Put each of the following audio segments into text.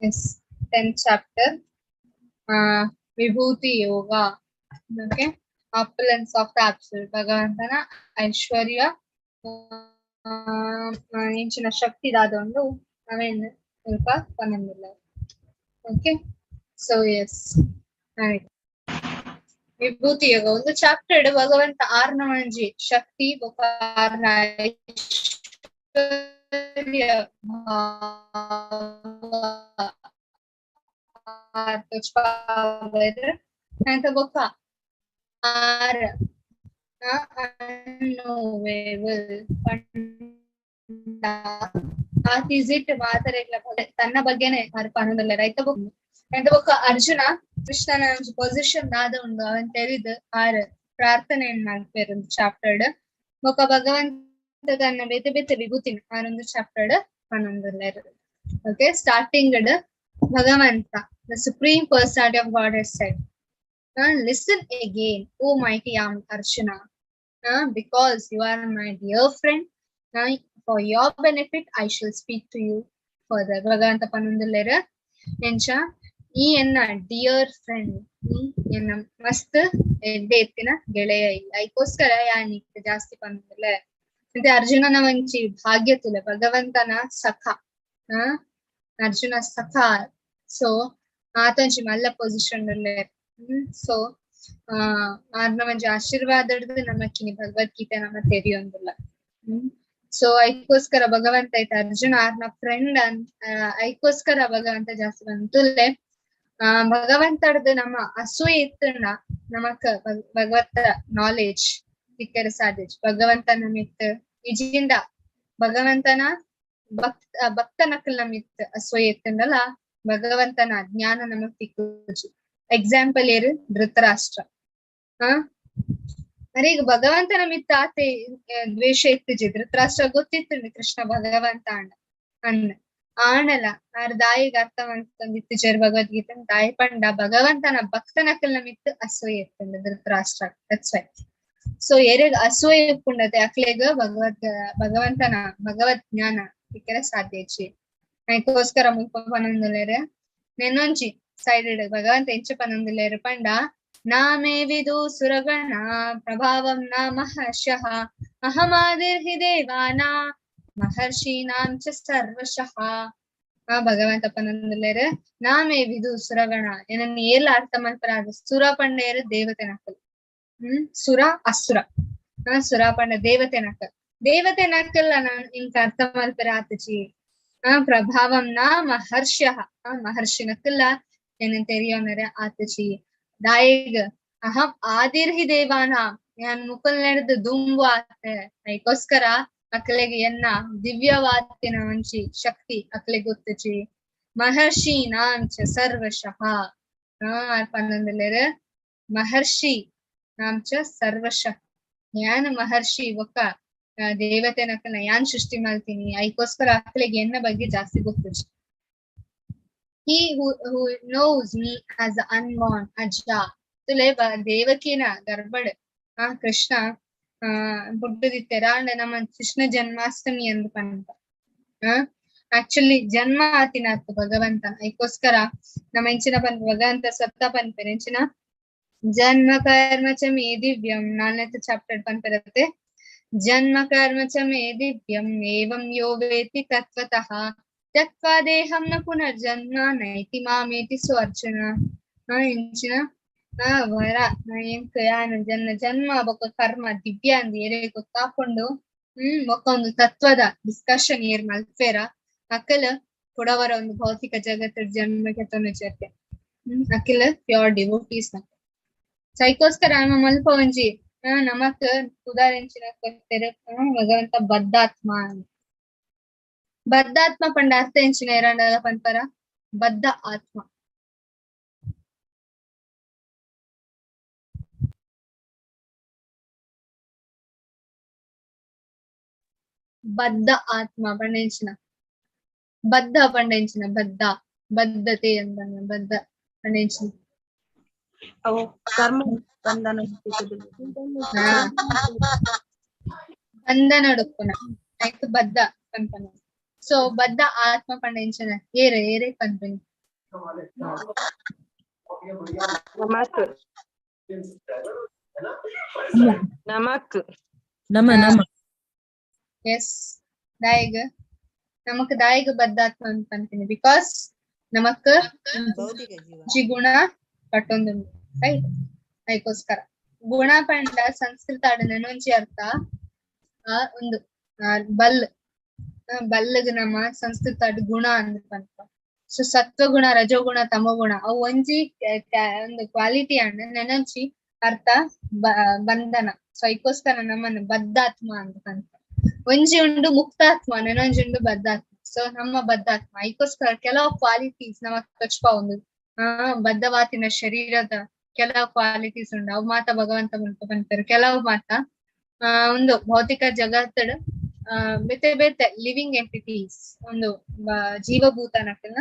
Yes, 10th chapter, Vibhuti Yoga. Okay, opulence of the absolute. Bhagavantana Aishwarya ಇಂಚಿನ ಶಕ್ತಿ ದಾದೊಂದು ನಾವೇನು ಸ್ವಲ್ಪ ಪನ್ನೊಂದಿಲ್ಲ. Okay, so S ವಿಭೂತಿ ಯೋಗ ಒಂದು ಚಾಪ್ಟರ್ ಭಗವಂತ ಆರ್ನ ಮಂಜಿ ಶಕ್ತಿ ಆರ್ನ ಐಶ್ವರ್ಯ ಅಂತ ಬೊಕ್ಕ ಆರ್ ತನ್ನ ಬಗ್ಗೆನೆ ಅನ್ನೋದಲ್ಲ ರೈತ ಎಂತ ಬೊಕ್ಕ ಅರ್ಜುನ ಕೃಷ್ಣನ ಪೊಸಿಷನ್ ದಾದ ಉಂಡು ಅವನ್ ತೆರಿದ್ ಆರ್ ಪ್ರಾರ್ಥನೆ ಮಾಡ್ಪೇರು ಚಾಪ್ಟರ್ಡ್ ಬೊಕ್ಕ ಭಗವಂತ ತನ್ನ ಬೇತೆ ಬೇತೆ ವಿಭೂತಿನ ಆರೊಂದು ಚಾಪ್ಟರ್ಡ್ ಅನ್ನೊಂದಲ್ಲ. ಓಕೆ, ಸ್ಟಾರ್ಟಿಂಗ್ ಭಗವಂತ the supreme personality of God has said, listen again, O mighty Arjuna, because you are my dear friend, for your benefit I shall speak to you further. Bhagavanta panundallera encha ಈ ಎನ್ನ dear friend ಎನ್ನ ಮಸ್ತ್ ಎಡ್ಡೆ ಎತ್ತಿನ ಗೆಳೆಯ ಇಲ್ಲ ಅದಕ್ಕೋಸ್ಕರ Jannik ಜಾಸ್ತಿ ಪಂದಿಲ್ಲ ಮತ್ತೆ ಅರ್ಜುನನ ವಂಚಿ ಭಾಗ್ಯತಿಲ್ಲ ಭಗವಂತನ ಸಖ ಅರ್ಜುನ ಸಖ. ಸೊ ಆತಂಚಿ ಮಲ್ಲ ಪೊಸಿಷನ್ ಅಲ್ಲೇ. ಸೊ ಆರ್ನ ಮಂಜಿ ಆಶೀರ್ವಾದ ನಮಕ್ಕಿನಿ ಭಗವದ್ಗೀತೆ ನಮ್ಮ ತೆರಿಯೊಂದಿಲ್ಲ. ಸೊ ಅದಕ್ಕೋಸ್ಕರ ಭಗವಂತ ಐತೆ ಅರ್ಜುನ ಆರ್ನ ಫ್ರೆಂಡ್ ಅದಕ್ಕೋಸ್ಕರ ಭಗವಂತ ಜಾಸ್ತಿ ಬಂತುಲ್ಲೆ ಭಗವಂತಡ್ದು ನಮ್ಮ ಅಸೂಯೆ ಇತ್ತಂಡ ನಮಕ್ ಭಗವತ್ತ ನಾಲೆಜ್ ಸಿಕ್ಕರೆ ಸಾಧ್ಯ. ಭಗವಂತನ ಮಿತ್ ಇಜಿಂದ ಭಗವಂತನ ಭಕ್ತನಕಲ್ ನಮಿತ್ ಅಸೂಯೆ ಇತ್ತಂಡಲ್ಲ ಭಗವಂತನ ಜ್ಞಾನ ನಮಗ್ ತಿಕ್ಕು. ಎಕ್ಸಾಂಪಲ್ ಏರು ಧೃತರಾಷ್ಟ್ರ. ಅರೆ ಈಗ ಭಗವಂತನ ಮಿತ್ ಆತೆ ದ್ವೇಷ ಇತ್ತಿಜಿ ಧೃತರಾಷ್ಟ್ರ ಗೊತ್ತಿತ್ತು ಕೃಷ್ಣ ಭಗವಂತ ಅಣ್ಣ ಆಣಲ ಆರ್ ದಾಯಿಗೆ ಅರ್ಥ ಮಾಡ್ಕೊಂಡಿತ್ತಿಜರ್ ಭಗವದ್ಗೀತೆ ದಾಯಿ ಪಂಡ ಭಗವಂತನ ಭಕ್ತನಕಲ್ ಮಿತ್ ಅಸೂಯೆ ಇತ್ತಂಡ ಧೃತರಾಷ್ಟ್ರ. That's why. ಸೊ ಎರೆಗ್ ಅಸೂಯೆ ಉಪ್ಪುಂಡತೆ ಅಕ್ಲೆಗ್ ಭಗವಂತನ ಭಗವದ್ ಜ್ಞಾನ ಸಿಕ್ಕರೆ ಸಾಧ್ಯ ಇಚ್ಚಿ. ಅದಕ್ಕೋಸ್ಕರ ಮುಲ್ಪ ಪನೊಂದುಲ್ಲೇರು ನೆನ್ನೊಂಚಿ ಸೈಡ್ ಭಗವಂತ ಎಂಚ ಪನೊಂದುಲ್ಲೇರು ಪಂಡ ನಾಮೇ ವಿದು ಸುರಗಣ ಪ್ರಭಾವಂ ನ ಮಹರ್ಷಃ ಅಹಮಾದಿರ್ಹಿ ದೇವಾನಾ ಮಹರ್ಷೀನಾಂ ಚ ಸರ್ವಶಃ. ಭಗವಂತ ಪನೊಂದುಲ್ಲೇರು ನಾಮೇ ವಿದು ಸುರಗಣ ಏನನ್ನ ಏರ್ಲ ಅರ್ಥ ಮಲ್ಪರಾದ ಸುರ ಪಂಡೇರು ದೇವತೆ ನಕಲ್. ಸುರ ಅಸುರ ಸುರ ಪಂಡ ದೇವತೆ ನಕಲ್. ದೇವತೆ ನಕಲ್ ಇಂಕ ಅರ್ಥ ಮಲ್ಪರ ಆತಚಿ ಪ್ರಭಾವಂ ನ ಮಹರ್ಷಃ ಮಹರ್ಷಿ ನಕಲ್ಲ ಏನಂತ ತೆರಿಯೋನರೆ ಆತಚಿ. ದಾಯಿಗ್ ಅಹಂ ಆದಿರ್ಹಿ ದೇವಾನ ಯಾನ್ ಮುಕಲ್ ನಡೆದು ದುಂಬು ಆತೆ ಅದಕ್ಕೋಸ್ಕರ ಅಕ್ಲೆಗೆ ಎನ್ನ ದಿವ್ಯವಾತಿನ ವಂಚಿ ಶಕ್ತಿ ಅಕ್ಲೆಗೆ ಗೊತ್ತಚಿ. ಮಹರ್ಷಿ ನಾಂಚ ಸರ್ವಶಃ ಪನ್ನೊಂದಿಲ್ಲೇರು ಮಹರ್ಷಿ ನಾಂಚ ಸರ್ವಶಃ ಯಾನ್ ಮಹರ್ಷಿ ಒಕ್ಕ ದೇವತೆ ನಕಲ್ನ ಯಾನ್ ಸೃಷ್ಟಿ ಮಾಡ್ತೀನಿ ಅದಕ್ಕೋಸ್ಕರ ಅಕ್ಲೆಗೆ ಎನ್ನ ಬಗ್ಗೆ ಜಾಸ್ತಿ ಗೊತ್ತಚಿ. He who knows me as the unborn Ajja. ತುಲೆ ದೇವಕಿನ ಗರ್ಭಡ್ Krishna ಬುಡ್ಡದಿತ್ತೆರ ನಮ್ಮ ಕೃಷ್ಣ ಜನ್ಮಾಷ್ಟಮಿ ಅಂದ್ ಪಂತ ಆಕ್ಚುಲಿ ಜನ್ಮ ಆತಿನಾತ್ ಭಗವಂತ ಅದಕ್ಕೋಸ್ಕರ ನಮ್ಮ ಎಂಚಿನ ಪಂತ ಭಗವಂತ ಸತ್ತ ಪಂಪೆರ್ ಎಂಚಿನ ಜನ್ಮ ಕರ್ಮ ಚ ಮೇ ದಿವ್ಯಂ 4ನೇ ಚಾಪ್ಟರ್ ಪಂಪೆರತ್ತೆ. ಜನ್ಮ ಕರ್ಮ ಚ ಮೇ ದಿವ್ಯಂ ಏವಂ ಯೋ ವೇತಿ ತತ್ವತಃ ತ್ಯಕ್ವಾ ದೇಹಂ ನ ಪುನರ್ಜನ್ಮ ನೈತಿ ಮಾಮೇತಿ ಸೋ ಅರ್ಜುನ. ಇಂಚಿನ ವರ ಎಂಕ್ ಯಾನು ಜನ್ಮ ಬೊಕ್ಕ ಕರ್ಮ ದಿವ್ಯ ಅಂದ್ ಏರೇ ಗೊತ್ತಾಕೊಂಡು ಬೊಕ್ಕ ಒಂದು ತತ್ವದ ಡಿಸ್ಕಷನ್ ಏರ್ ಮಲ್ಪೇರ ಅಕಲ್ ಕೊಡವರ ಒಂದು ಭೌತಿಕ ಜಗತ್ತ ಜನ್ಮಕ್ಕೆ ತೊಂದರ್ತೆ ಅಕಿಲ್ ಪ್ಯೂರ್ ಡಿವೋಟೀಸ್ ನ. ಅದಕ್ಕೋಸ್ಕರ ನಮ್ಮ ಮಲ್ಪ ಒಂಜಿ ನಮಕ್ ಉದಾಹರಣೆಂಚಿನ ಕೊಡ್ತೇರೆ ಭಗವಂತ ಬದ್ಧಾತ್ಮ. ಬದ್ಧಾತ್ಮ ಪಂಡ ಅರ್ಥ ಎಂಚಿನ ಎರಡಲ್ಲ ಪಂಪರ ಬದ್ಧ ಆತ್ಮ. ಬದ್ಧ ಆತ್ಮ ಪಂಡೆಂಚಿನ ಬದ್ಧ ಪಂಡೆಂಚಿನ ಬದ್ಧ ಬದ್ಧತೆ ಅಂತ ಬದ್ಧ ಪಂಡೆಂಚಿನ ಬಂಧನ ಡುಪ್ಪುನ ಆಯ್ತು ಬದ್ಧ ಪನ್ಪನ ಸೊ ಬದ್ದ ಆತ್ಮ ಪಂಡ ಇಂಚನ ಏರೆ ಏರೆ ಪನ್ಪನಿ ನಮಕ್ ನಮಕ್ ನಮ ನಮ ಎಸ್ ದಾಯಿಗ ನಮಕ್ ದಾಯಿಗ ಬದ್ದಾತ್ಮ ಅಂತ ಪನ್ಪನಿ ಬಿಕಾಸ್ ನಮಕ್ ಜಿಗುಣ ಪಟ್ಟೊಂದು ರೈಟ್ ಅದಕ್ಕೋಸ್ಕರ ಗುಣ ಪಂಡ ಸಂಸ್ಕೃತ ಆಡನೊಂಜಿ ಅರ್ಥ ಒಂದು ಬಲ್ಲಗ್ ನಮ್ಮ ಸಂಸ್ಕೃತ ಆಡ್ ಗುಣ ಅಂದ್ ಪನ್ಪ ಸೊ ಸತ್ವಗುಣ ರಜೋಗುಣ ತಮೋಗುಣ ಅವು ಒಂಜಿ ಒಂದು ಕ್ವಾಲಿಟಿ ಅಂಡ್ ನೆನಂಚಿ ಅರ್ಥ ಬಂಧನ ಸೊ ಅದಕ್ಕೋಸ್ಕರ ನಮ್ಮನ್ನು ಬದ್ಧಾತ್ಮ ಅಂತ ಪನ್ಪ ಒಂಜಿ ಉಂಡು ಮುಕ್ತಾತ್ಮ ನೆನೊಂಜಿ ಉಂಡು ಬದ್ಧಾತ್ಮ ಸೊ ನಮ್ಮ ಬದ್ಧಾತ್ಮ ಅದಕ್ಕೋಸ್ಕರ ಕೆಲವು ಕ್ವಾಲಿಟೀಸ್ ನಮಕ್ ತಚ್ಪ ಒಂದು ಬದ್ಧವಾತಿನ ಶರೀರದ ಕೆಲವು ಕ್ವಾಲಿಟೀಸ್ ಉಂಡು ಅವು ಮಾತ ಭಗವಂತ ಮುಲ್ಪ ಪಂತಾರೆ ಕೆಲವು ಮಾತ ಒಂದು ಭೌತಿಕ ಜಗತ್ತಡ್ ಬೇತೆ ಬೇತೆ ಲಿವಿಂಗ್ ಎಂಟಿಟೀಸ್ ಒಂದು ಜೀವಭೂತನಕ್ಕೆಲ್ಲ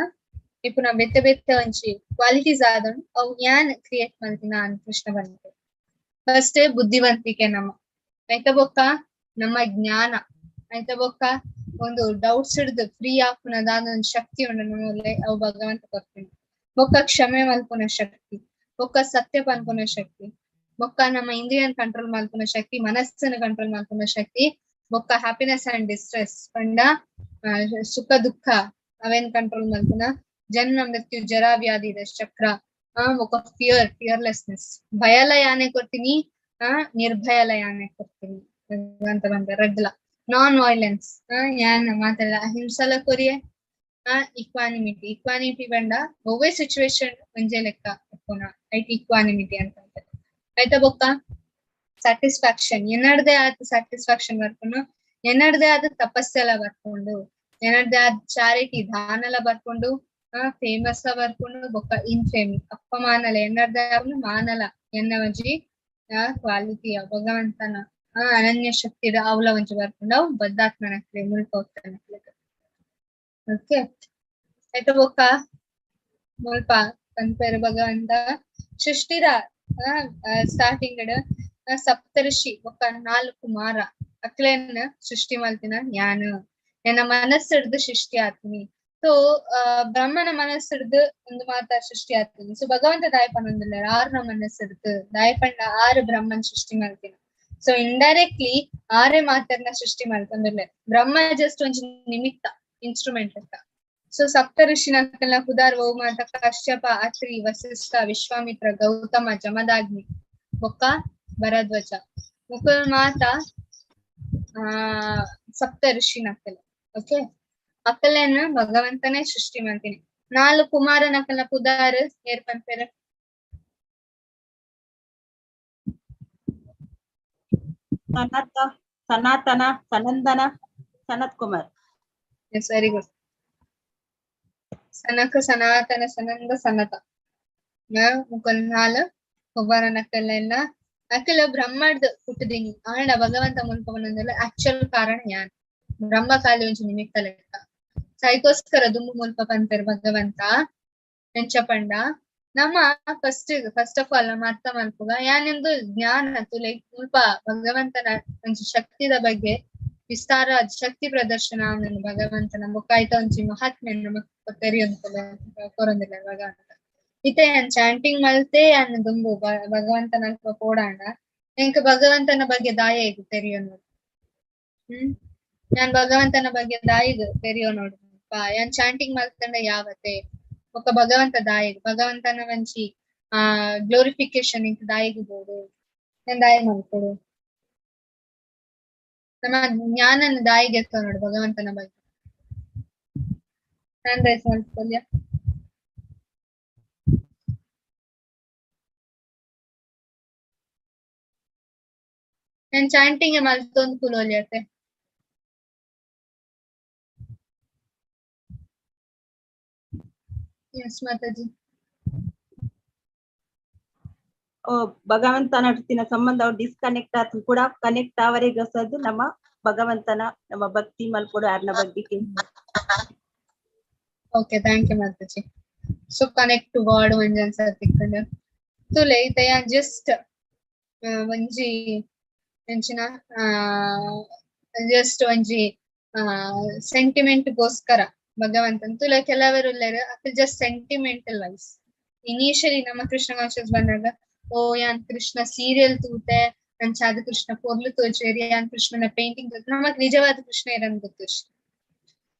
ಇಪ್ಪುನ ಬೇತೆ ಬೇತೆ ಒಂಜಿ ಕ್ವಾಲಿಟೀಸ್ ಆದೊಂಡು ಅವು ಯಾನ್ ಕ್ರಿಯೇಟ್ ಮಾಡ್ತೀನ ಅಂತ ಪ್ರಶ್ನೆ ಬಂದಿದೆ ಫಸ್ಟ್ ಬುದ್ಧಿವಂತಿಕೆ ನಮ್ಮ ಐತ ಬೊಕ್ಕ ನಮ್ಮ ಜ್ಞಾನ ಐತ ಬೊಕ್ಕ ಒಂದು ಡೌಟ್ಸ್ ಹಿಡ್ದು ಫ್ರೀ ಆಪುನದಾದ ಒಂದು ಶಕ್ತಿ ಉಂಡು ನಮ್ಮಲ್ಲಿ ಅವು ಭಗವಂತ ಕೊಡ್ತೀನಿ ಬೊಕ್ಕ ಕ್ಷಮೆ ಮಲ್ಪುನ ಶಕ್ತಿ ಬೊಕ್ಕ ಸತ್ಯ ಪನ್ಪುನ ಶಕ್ತಿ ಬೊಕ್ಕ ನಮ್ಮ ಇಂದ್ರಿಯನ್ ಕಂಟ್ರೋಲ್ ಮಲ್ಪುನ ಶಕ್ತಿ ಮನಸ್ಸನ್ನು ಕಂಟ್ರೋಲ್ ಮಲ್ಪುನ ಶಕ್ತಿ ಬೊಕ್ಕ ಹ್ಯಾಪಿನೆಸ್ ಅಂಡ್ ಡಿಸ್ಟ್ರೆಸ್ ಪಂಡ ಸುಖ ದುಃಖ ಅವೇನ್ ಕಂಟ್ರೋಲ್ ಮಲ್ಪುನ ಜನ್ಮ ಮೃತ್ಯು ಜರಾ ವ್ಯಾಧಿ ಚಕ್ರ ಬೊಕ್ಕ ಫಿಯರ್ಲೆಸ್ನೆಸ್ ಭಯಲ ಯಾನೆ ಕೊಡ್ತೀನಿ ನಿರ್ಭಯಲ ಯಾನೆ ಕೊಡ್ತೀನಿ ಅಂತ ಬಂದ ರೆಡ್ಲ ನಾನ್ ವೈಲೆನ್ಸ್ ಯಾನ್ ಮಾತಾಡ ಅಹಿಂಸಲ ಕೊರಿಯೆ ಇಕ್ವಾನಿಮಿಟಿ ಬಂಡ ಒವ್ವೇ ಸಿಚುವೇಶನ್ ಒಂಜೆ ಲೆಕ್ಕ ಐಟ್ ಇಕ್ವಾನಿಮಿಟಿ ಅಂತ ಆಯ್ತಾ ಬೊಕ್ಕ ಸ್ಯಾಟಿಸ್ಫ್ಯಾಕ್ಷನ್ ಎನ್ನಡದೆ ಆದ ಸ್ಯಾಟಿಸ್ಫ್ಯಾಕ್ಷನ್ ಬರ್ಕೊಂಡು ಎನ್ನಡದೆ ಆದ ತಪಸ್ಸೆಲ್ಲ ಬರ್ಕೊಂಡು ಎನ್ನಡದೆ ಆದ ಚಾರಿಟಿ ದಾನ ಎಲ್ಲ ಬರ್ಕೊಂಡು ಫೇಮಸ್ ಬರ್ಕೊಂಡು ಬೊಕ್ಕ ಇನ್ಫೇಮ್ ಅಪ್ಪಮಾನಲ ಎನ್ನಡದೆ ಮಾನಲ ಎನ್ನ ಒಂಜಿ ಕ್ವಾಲಿಟಿಯ ಭಗವಂತನ ಅನನ್ಯ ಶಕ್ತಿದ ಅವಲ ಒಂಜಿ ಬರ್ಕೊಂಡು ಅವು ಬದ್ದಾತ್ಮನಕ್ಲೆ ಮುಲ್ಪ ಹೋಗ್ತಾನೆ ಓಕೆ ಆಯ್ತಾ ಬೊಕ್ಕ ಮುಲ್ಪ ಪನ್ಪೇರು ಭಗವಂತ ಸೃಷ್ಟಿದ ಸ್ಟಾರ್ಟಿಂಗ್ ಸಪ್ತರ್ಷಿ ಬೊಕ್ಕ 4 ಮಾರ ಅಕ್ಲೇನ್ ಸೃಷ್ಟಿ ಮಲ್ತಿನ ಯಾನು ನನ್ನ ಮನಸ್ಸಿಡ್ದು ಸೃಷ್ಟಿ ಆತೀನಿ ಸೊ ಬ್ರಹ್ಮನ ಮನಸ್ಸಿಡ್ದು ಒಂದು ಮಾತ ಸೃಷ್ಟಿ ಆತೀನಿ ಸೊ ಭಗವಂತ ದಾಯಪನೊಂದಿಲ್ಲ 6 ಮನಸ್ಸಿಡ್ದು ದಾಯಪಂಡ 6 ಬ್ರಹ್ಮನ್ ಸೃಷ್ಟಿ ಮಲ್ತಿನ ಸೊ ಇಂಡೈರೆಕ್ಟ್ಲಿ 6 ಮಾತರ್ನ ಸೃಷ್ಟಿ ಮಲ್ತಂದಿಲ್ಲ ಬ್ರಹ್ಮ ಜಸ್ಟ್ ಒಂಜಿ ನಿಮಿತ್ತ ಇನ್ಸ್ಟ್ರೂಮೆಂಟ್ ಅಂತ ಸೊ ಸಪ್ತ ಋಷಿನ ಕುದಾರ್ ಮಾತ ಕಶ್ಯಪ ಅತ್ರಿ ವಸಿಷ್ಠ ವಿಶ್ವಾಮಿತ್ರ ಗೌತಮ ಜಮದಾಗ್ನಿ ಬೊಕ್ಕ ಭರದ್ವಜ ಮುಕುಲ್ ಮಾತ ಸಪ್ತ ಋಷಿ ನಕಲ್ ಓಕೆ ಅಕಲನ್ನ ಭಗವಂತನೇ ಸೃಷ್ಟಿ ಮಾಡ್ತೀನಿ 4 ಕುಮಾರ ನಕಲ್ನ ಕುದಾರ್ ಏರ್ ಪನ್ಪೇರ Sanatana Sanandana Sanat Kumar yes very good Sanaka Sanatana Sananda Sanata ಮುಕಲ್ 4 ಕುಮಾರ ನಕಲ್ನ ಅಕಲ ಬ್ರಹ್ಮಡ್ ಹುಟ್ಟಿದೀನಿ ಆಂಡ ಭಗವಂತ ಮುಲ್ಪವನೊಂದಲ್ಲ ಆಕ್ಚುಯಲ್ ಕಾರಣ ಯಾನ್ ಬ್ರಹ್ಮ ಕಾಲಿ ಒಂಜಿ ನಿಮಿತ್ತ ಲೆಕ್ಕ ಸೈಕೋಸ್ಕರ ದುಂಬು ಮುಲ್ಪ ಪಂಪೇರ್ ಭಗವಂತ ಎಂಚ ಪಂಡ ನಮ್ಮ ಫಸ್ಟ್ ಆಫ್ ಆಲ್ ನಮ್ಮ ಅರ್ಥ ಮಲ್ಪುಗ ಯಾನೆಂದು ಜ್ಞಾನ ತುಲೆ ಮುಲ್ಪ ಭಗವಂತನ ಒಂಜಿ ಶಕ್ತಿದ ಬಗ್ಗೆ ವಿಸ್ತಾರ ಶಕ್ತಿ ಪ್ರದರ್ಶನ ಅವನನ್ನು ಭಗವಂತನ ಮುಖಾಯ್ತ ಒಂಜಿ ಮಹಾತ್ಮೆ ನಮಕ್ ತೆರಿಯೊಂದು ಕೊರೊಂದಿಲ್ಲ ಭಗವಂತ ಇತ್ತೆ ಚಾಂಟಿಂಗ್ ಮಲ್ತೆ ಅನ್ನ ದುಂಬು ಭಗವಂತನ ಕೋಡಾಂಡ ಎಂಕ್ ಭಗವಂತನ ಬಗ್ಗೆ ದಾಯ ಇದು ತೆರಿಯೋ ನೋಡು ನಾನ್ ಭಗವಂತನ ಬಗ್ಗೆ ದಾಯಿದು ತೆರಿಯೋ ನೋಡು ಯಾನ್ ಚಾಂಟಿಂಗ್ ಮಲ್ತಂಡ ಯಾವತ್ತೆ ಒಕ್ಕ ಭಗವಂತ ದಾಯಿಗ್ ಭಗವಂತನ ಒಂಜಿ ಗ್ಲೋರಿಫಿಕೇಶನ್ ಇಂಕ್ ದಾಯಿಗ್ಬೋದು ನಾನ್ ದಾಯ ಮಲ್ಕೊಡು ನಮ್ಮ ಜ್ಞಾನನ ದಾಯಿಗೆ ಎತ್ತೋ ನೋಡು ಭಗವಂತನ ಬಗ್ಗೆ ನಾನ್ ದಾಯ ಮಲ್ಕೊಲ್ಯ ನಾನು ಚಾಂಟಿಂಗ್ ಮಲ್ತೊಂದು ಕುಲೋಲಿಯತೆ ಎಸ್ ಮಾತಾಜಿ ಭಗವಂತನ ಒಟ್ಟಿನ ಸಂಬಂಧ ಡಿಸ್ಕನೆಕ್ಟ್ ಆತು ಕೂಡ ಕನೆಕ್ಟ್ ಆವರೆಗಸದು ನಮ್ಮ ಭಗವಂತನ ನಮ್ಮ ಭಕ್ತಿ ಮಲ್ಪೊಡು ಯಾರನ ಬಗ್ಗೆ okay thank you Mataji so connect to God ಒಂಜನ್ ಸರ್ತಿಕ್ಕಂಡು ತುಲೆ ಇತಯ ಜಸ್ಟ್ ಒಂಜಿ ಎಂಚಿನ ಜಸ್ಟ್ ಒಂಜಿ ಸೆಂಟಿಮೆಂಟ್ ಗೋಸ್ಕರ ಭಗವಂತನ್ ತುಲೆ ಕೆಲವರು ಜಸ್ಟ್ ಸೆಂಟಿಮೆಂಟಲ್ ವೈಸ್. ಇನಿಷಿಯಲಿ ನಮ್ಮ ಕೃಷ್ಣ ಕಾನ್ಶಿಯಸ್ ಬಂದಾಗ ಓ ಯಾನ್ ಕೃಷ್ಣ ಸೀರಿಯಲ್ ತೂತೆ ಅಂಚಾದ ಕೃಷ್ಣ ಪೊರ್ಲು ತೋಚೇರಿ ಯಾನ್ ಕೃಷ್ಣನ ಪೇಂಟಿಂಗ್ ನಮಕ್ ನಿಜವಾದ ಕೃಷ್ಣ ಇರನ್ ಗೊತ್ತು.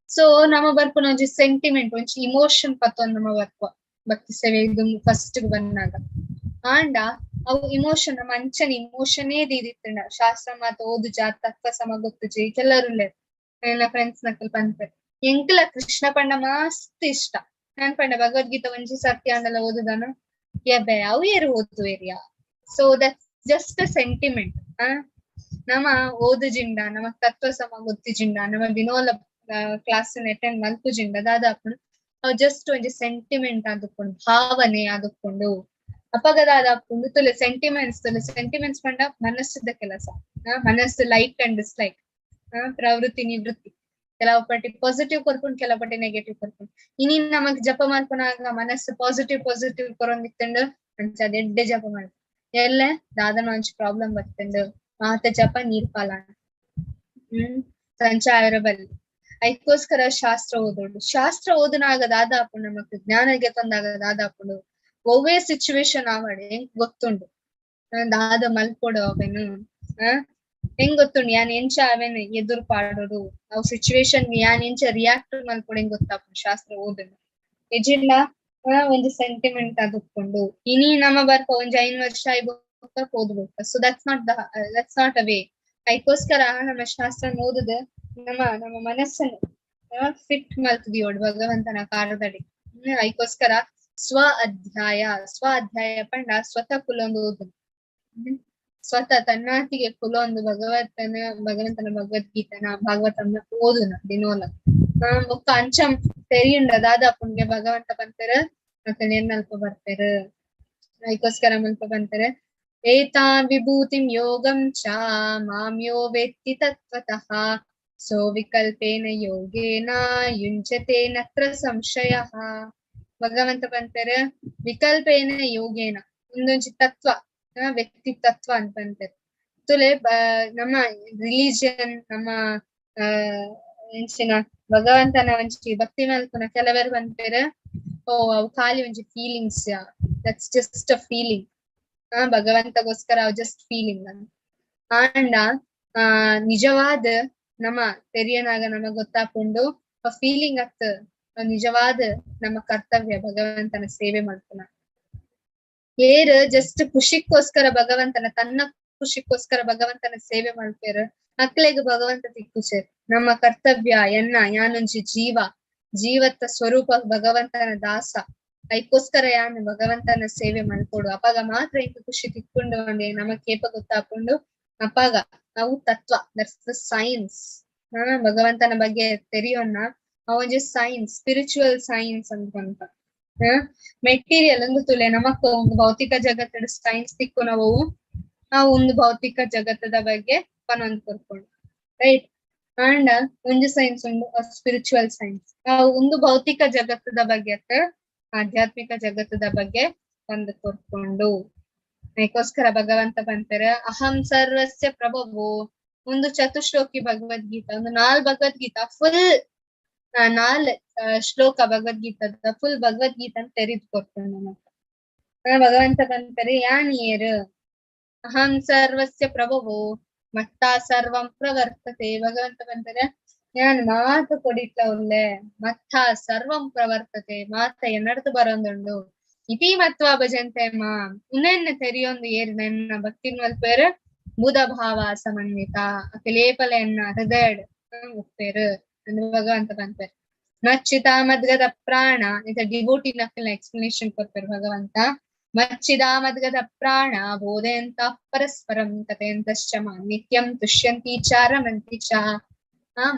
ಸೊ ನಮ್ಮ ಬರ್ಪುನ ಒಂಜಿ ಸೆಂಟಿಮೆಂಟ್ ಒಂಜಿ ಇಮೋಷನ್ ಪತ್ತೊಂದು ನಮ್ಮ ಬರ್ಪ ಭಕ್ತಿ ಸೇವೆ ಇದು ಫಸ್ಟ್ ಬಂದಾಗ ಆಂಡ ಅವು ಇಮೋಷನ್ ನಮ್ಮ ಅಂಚನ ಇಮೋಷನೇ ದೀದಿತ್ತಂಡ ಶಾಸ್ತ್ರ ಮಾತ ಓದು ತತ್ವ ಸಮ ಗೊತ್ತು ಕೆಲವರು ನನ್ನ ಫ್ರೆಂಡ್ಸ್ ನಕಲ್ ಪಂಪೆ ಎಂಕಲ ಕೃಷ್ಣ ಪಂಡ ಮಸ್ತ್ ಇಷ್ಟ. ನಾನ್ ಪಂಡ ಭಗವದ್ಗೀತಾ ಒಂಜಿ ಸರ್ತಿ ಅಂಡಲ ಓದುದಾನು ಎಬೆ ಅವು ಏರು ಓದುವೇರಿಯಾ. So that just a sentiment. ನಮ್ಮ ಓದುಜಿಂಡ ನಮ್ಮ ತತ್ವ ಸಮ ಗೊತ್ತಿಜಿಂಡ ನಮ್ಮ ದಿನೋಲ ಕ್ಲಾಸ್ ಅಟೆಂಡ್ ಮಲ್ಪುಜಿಂಡ ದಾದಾಪುಂಡು ಅವು ಜಸ್ಟ್ ಒಂಜಿ ಸೆಂಟಿಮೆಂಟ್ ಆದುಕೊಂಡು ಭಾವನೆ ಆದುಕೊಂಡು ಅಪಗದಾದಾಪುಂಡು ತುಲೆ ಸೆಂಟಿಮೆಂಟ್ಸ್ ಪಂಡ ಮನಸ್ಸದ ಕೆಲಸ. ಮನಸ್ಸು ಲೈಕ್ ಅಂಡ್ ಡಿಸ್ಲೈಕ್, ಪ್ರವೃತ್ತಿ ನಿವೃತ್ತಿ, ಕೆಲವು ಪಟ್ಟಿ ಪಾಸಿಟಿವ್ ಕೊರ್ಪುಂಡು ಕೆಲವು ಪಟ್ಟಿ ನೆಗೆಟಿವ್ ಕೊರ್ಪುಂಡು. ಇನಿ ನಮಗ್ ಜಪ ಮಾಡ್ಕೊನಾಗ ಮನಸ್ಸು ಪಾಸಿಟಿವ್ ಕೊರೊಂದಿತ್ತಂಡು ಅಂಚ ಎಡ್ಡೆ ಜಪ ಮಾಡ್ತು ಎಲ್ಲೆ ದಾದನ ಒಂಚ್ ಪ್ರಾಬ್ಲಮ್ ಬರ್ತಂಡು ಮಾತ ಜಪ ನೀರ್ ಪಾಲ ಸಂಚ ಬಲ್ಲಿ ಅದಕ್ಕೋಸ್ಕರ ಶಾಸ್ತ್ರ ಓದನಾಗ ದಾದಾಪುಂಡು ನಮಕ್ ಜ್ಞಾನಗೆ ತಂದಾಗ ದಾದಾಪುಂಡು ಒವ್ವೇ ಸಿಚುವೇಶನ್ ಆವಡೆ ಹೆಂಗ್ ಗೊತ್ತುಂಡು ದಾದ ಮಲ್ಕೊಡು ಅವೇನು ಹೆಂಗ್ ಗೊತ್ತುಂಡು ಯಾನ್ ಎಂಚ ಅವೇನು ಎದುರು ಪಾಡೋಡು ಅವ್ ಸಿಚುವೇಶನ್ ಯಾನ್ ಎಂಚ ರಿಯಾಕ್ಟ್ ಮಲ್ಕೊಡು ಹೆಂಗ್ ಗೊತ್ತಾಪುಂಡು ಶಾಸ್ತ್ರ ಓದನು ಎಜಿಲ್ಲ. ಒಂದು ಸೆಂಟಿಮೆಂಟ್ ಆದುಕೊಂಡು ಇನಿ ನಮ್ಮ ಬರ್ಪ ಒಂಜಿ 5 ವರ್ಷ ಓದ್ಬೇಕು. So that's not a way. ಅದಕ್ಕೋಸ್ಕರ ನಮ್ಮ ಶಾಸ್ತ್ರ ಓದುದ ನಮ್ಮ ಮನಸ್ಸನ್ನು ಫಿಟ್ ಮಲ್ತದಿಯೋಡು ಭಗವಂತನ ಕಾರದಡಿ. ಅದಕ್ಕೋಸ್ಕರ ಸ್ವ ಅಧ್ಯಾಯ ಪಂಡ ಸ್ವತಃ ಕುಲೊಂದು ಓದು ಸ್ವತಃ ತನ್ನಾತಿಗೆ ಕುಲೊಂದು ಭಗವಂತನ ಭಗವದ್ಗೀತನ ಭಾಗವತನ ಓದುನ ದಿನೋಲ ಮುಕ್ಕ ಅಂಚಂ ತೆರಿಯುಂಡ ದಾದಾಪುಂಗೆ ಭಗವಂತ ಬಂತಾರ ಮತ್ತೆ ನೆನ್ನಲ್ಪ ಬರ್ತಾರ. ಅದಕ್ಕೋಸ್ಕರ ಮಲ್ಪ ಬಂತಾರ ಏತಾ ವಿಭೂತಿಂ ಯೋಗಂ ಚ ಮಾಮ್ಯೋ ವೇತ್ತಿ ತತ್ವತಃ ಸೋ ವಿಕಲ್ಪೇನ ಯೋಗೇನ ಯುಂಜತೆ ನತ್ರ ಸಂಶಯಃ. ಭಗವಂತ ಬಂತಾರ ವಿಕಲ್ಪೇನ ಯೋಗೇನ ಒಂದೊಂಜಿ ತತ್ವ ವ್ಯಕ್ತಿ ತತ್ವ ಅಂತ ಬಂತಾರೆ ತುಲೆ ನಮ್ಮ ರಿಲಿಜಿಯನ್ ನಮ್ಮ ಎಂಚಿನ ಭಗವಂತನ ಒಂಜಿ ಭಕ್ತಿ ಮಲ್ಪುನ ಕೆಲವರು ಬಂತಾರೆ ಓ ಅವು ಖಾಲಿ ಒಂಜಿ feelings that's just a feeling. ಭಗವಂತಗೋಸ್ಕರ ಅವ್ ಜಸ್ಟ್ ಫೀಲಿಂಗ್ ಅಂತ ಆಂಡ ನಿಜವಾದ ನಮ್ಮ ತೆರಿಯನಾಗ ನಮಗ್ ಗೊತ್ತಾಕೊಂಡು ಆ ಫೀಲಿಂಗ್ ಅತ್ ನಿಜವಾದ ನಮ್ಮ ಕರ್ತವ್ಯ ಭಗವಂತನ ಸೇವೆ ಮಾಡ್ತಾನ. ಏರ್ ಜಸ್ಟ್ ಖುಷಿಗೋಸ್ಕರ ತನ್ನ ಖುಷಿಗೋಸ್ಕರ ಭಗವಂತನ ಸೇವೆ ಮಾಡ್ತಾರ ಮಕ್ಳಿಗೆ ಭಗವಂತ ತಿಕ್ಕುಚೇರ್ ನಮ್ಮ ಕರ್ತವ್ಯ ಯಾನೊಂಜಿ ಜೀವತ್ತ ಸ್ವರೂಪ ಭಗವಂತನ ದಾಸ. ಅದಕ್ಕೋಸ್ಕರ ಯಾನ್ ಭಗವಂತನ ಸೇವೆ ಮಾಡ್ಕೊಡು ಅಪಾಗ ಮಾತ್ರ ಇಂಕ ಖುಷಿ ತಿಕ್ಕೊಂಡು ಅಂದೆ ನಮಗ್ ಕೇಪ ಗೊತ್ತಾಕೊಂಡು ಅಪಾಗ ನಾವು ತತ್ವ ದಟ್ಸ್ ದ ಸೈನ್ಸ್. ಭಗವಂತನ ಬಗ್ಗೆ ತೆರಿಯೋಣ ಅವೊಂಜಿ ಸೈನ್ಸ್ ಸ್ಪಿರಿಚುವಲ್ ಸೈನ್ಸ್ ಅಂತ ಮೆಟೀರಿಯಲ್ ಒಂದು ತುಲೆ ನಮಕ್ ಒಂದು ಭೌತಿಕ ಜಗತ್ತದ ಸೈನ್ಸ್ ತಿಕ್ಕು ನಾವು ಒಂದು ಭೌತಿಕ ಜಗತ್ತದ ಬಗ್ಗೆ ಪನೊಂದು ಕೊರ್ಕೊಂಡು ರೈಟ್. ಅಂಡ್ ಒಂದು ಸೈನ್ಸ್ ಉಂಡು ಸ್ಪಿರಿಚುವಲ್ ಸೈನ್ಸ್ ಒಂದು ಭೌತಿಕ ಜಗತ್ತದ ಬಗ್ಗೆ ಆಧ್ಯಾತ್ಮಿಕ ಜಗತ್ತದ ಬಗ್ಗೆ ಒಂದು ಕೊರ್ಕೊಂಡು. ಅದಕ್ಕೋಸ್ಕರ ಭಗವಂತ ಬಂತಾರೆ ಅಹಂ ಸರ್ವಸ್ಯ ಪ್ರಭವೋ ಒಂದು ಚತುಶ್ಲೋಕಿ ಭಗವದ್ಗೀತಾ ಒಂದು 4 ಭಗವದ್ಗೀತಾ ಫುಲ್ 4 ಶ್ಲೋಕ ಭಗವದ್ಗೀತದ ಫುಲ್ ಭಗವದ್ಗೀತಾ ತೆರಿದ್ ಕೊಡ್ತಾನೆ ನಮಗ ಭಗವಂತ ಬಂತಾರೆ ಯಾನ್ ಏರ್ ಅಹಂ ಸರ್ವಸ್ಯ ಪ್ರಭವೋ ಮತ್ತ ಸರ್ವಂ ಪ್ರವರ್ತತೆ. ಭಗವಂತ ಬಂತಾರೆ ಯಾನ್ ಮಾತು ಕೊಡಿಟ್ಲ ಒಳ್ಳೆ ಮತ್ತ ಸರ್ವಂ ಪ್ರವರ್ತತೆ ಮಾತ ಎನ್ನಡ್ದು ಬರೋಂದುಂಡು ಇತಿ ಮತ್ವ ಭಜಂತೆ ಮಾ ಇನ್ನೆನ್ನ ತೆರಿಯೊಂದು ಏರ್ ನನ್ನ ಭಕ್ತಿ ಮಲ್ಪೇರು ಬುಧ ಭಾವ ಸಮನ್ವಿತ ಲೇಪಲೆಯನ್ನ ಹೃದಯಡ್ ಉಪ್ಪೇರು ಅಂದ್ರೆ ಭಗವಂತ ಬಂತಾರೆ ಮಚ್ಚಿತ ಮದ್ಗದ ಪ್ರಾಣ ಇದ ಡಿವೋಟಿ ನಕಲ್ನ ಎಕ್ಸ್ಪ್ಲನೇಷನ್ ಕೊಡ್ತಾರೆ ಭಗವಂತ. ಮಚ್ಚಿದ ಮದ್ಗದ ಪ್ರಾಣ ಬೋಧೆಯಂತ ಪರಸ್ಪರಂ ಕಥೆಯಂತಶ್ಚ ನಿತ್ಯಂ ತುಷ್ಯಂತಿ ಚಾರಮಂತಿ ಚ.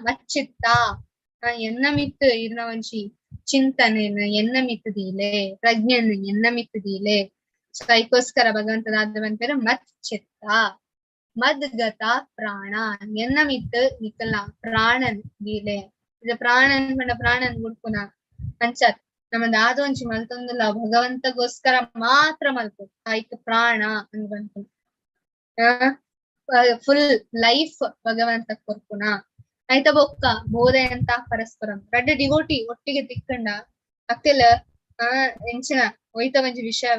ಮಚ್ಚಿತ್ತ ಎನ್ನ ಮಿತ್ತು ಇರ್ನ ಒಂಜಿ ಚಿಂತನೆನ ಎನ್ನ ಮಿತ್ತದೀಲೆ ಪ್ರಜ್ಞೆನ ಎನ್ನ ಮಿತ್ತದೀಲೆ. ಸೊ ಅದಕ್ಕೋಸ್ಕರ ಭಗವಂತನಾದ ಬಂತಾರೆ ಮಚ್ಚಿತ್ತ ಮದ್ಗತ ಪ್ರಾಣ ಎನ್ನ ಮಿತ್ತು ನಿಕಲ ಪ್ರಾಣನ್ ದೀಲೆ ಇದು ಪ್ರಾಣನ್ ಗುಡ್ಪುನ ಅಂಚತ್ ನಮ್ಮದ್ ಆದೊಂಚಿ ಮಲ್ತೊಂದುಲ್ಲ ಭಗವಂತಗೋಸ್ಕರ ಮಾತ್ರ ಮಲ್ಪು ಆಯ್ತು ಪ್ರಾಣ ಅಂದ್ ಬಂತು ಫುಲ್ ಲೈಫ್ ಭಗವಂತ ಕೊರ್ಪುನ ಐತ ಬೊಕ್ಕ ಬೋಧೆ ಅಂತ ಪರಸ್ಪರಂ ರಡ್ಡ್ ಡಿವೋಟಿ ಒಟ್ಟಿಗೆ ತಿಕ್ಕಂಡ ಅಕ್ಕೆಲ ಎಂಚಿನ ಒಯ್ತ ಒಂಜಿ ವಿಷಯ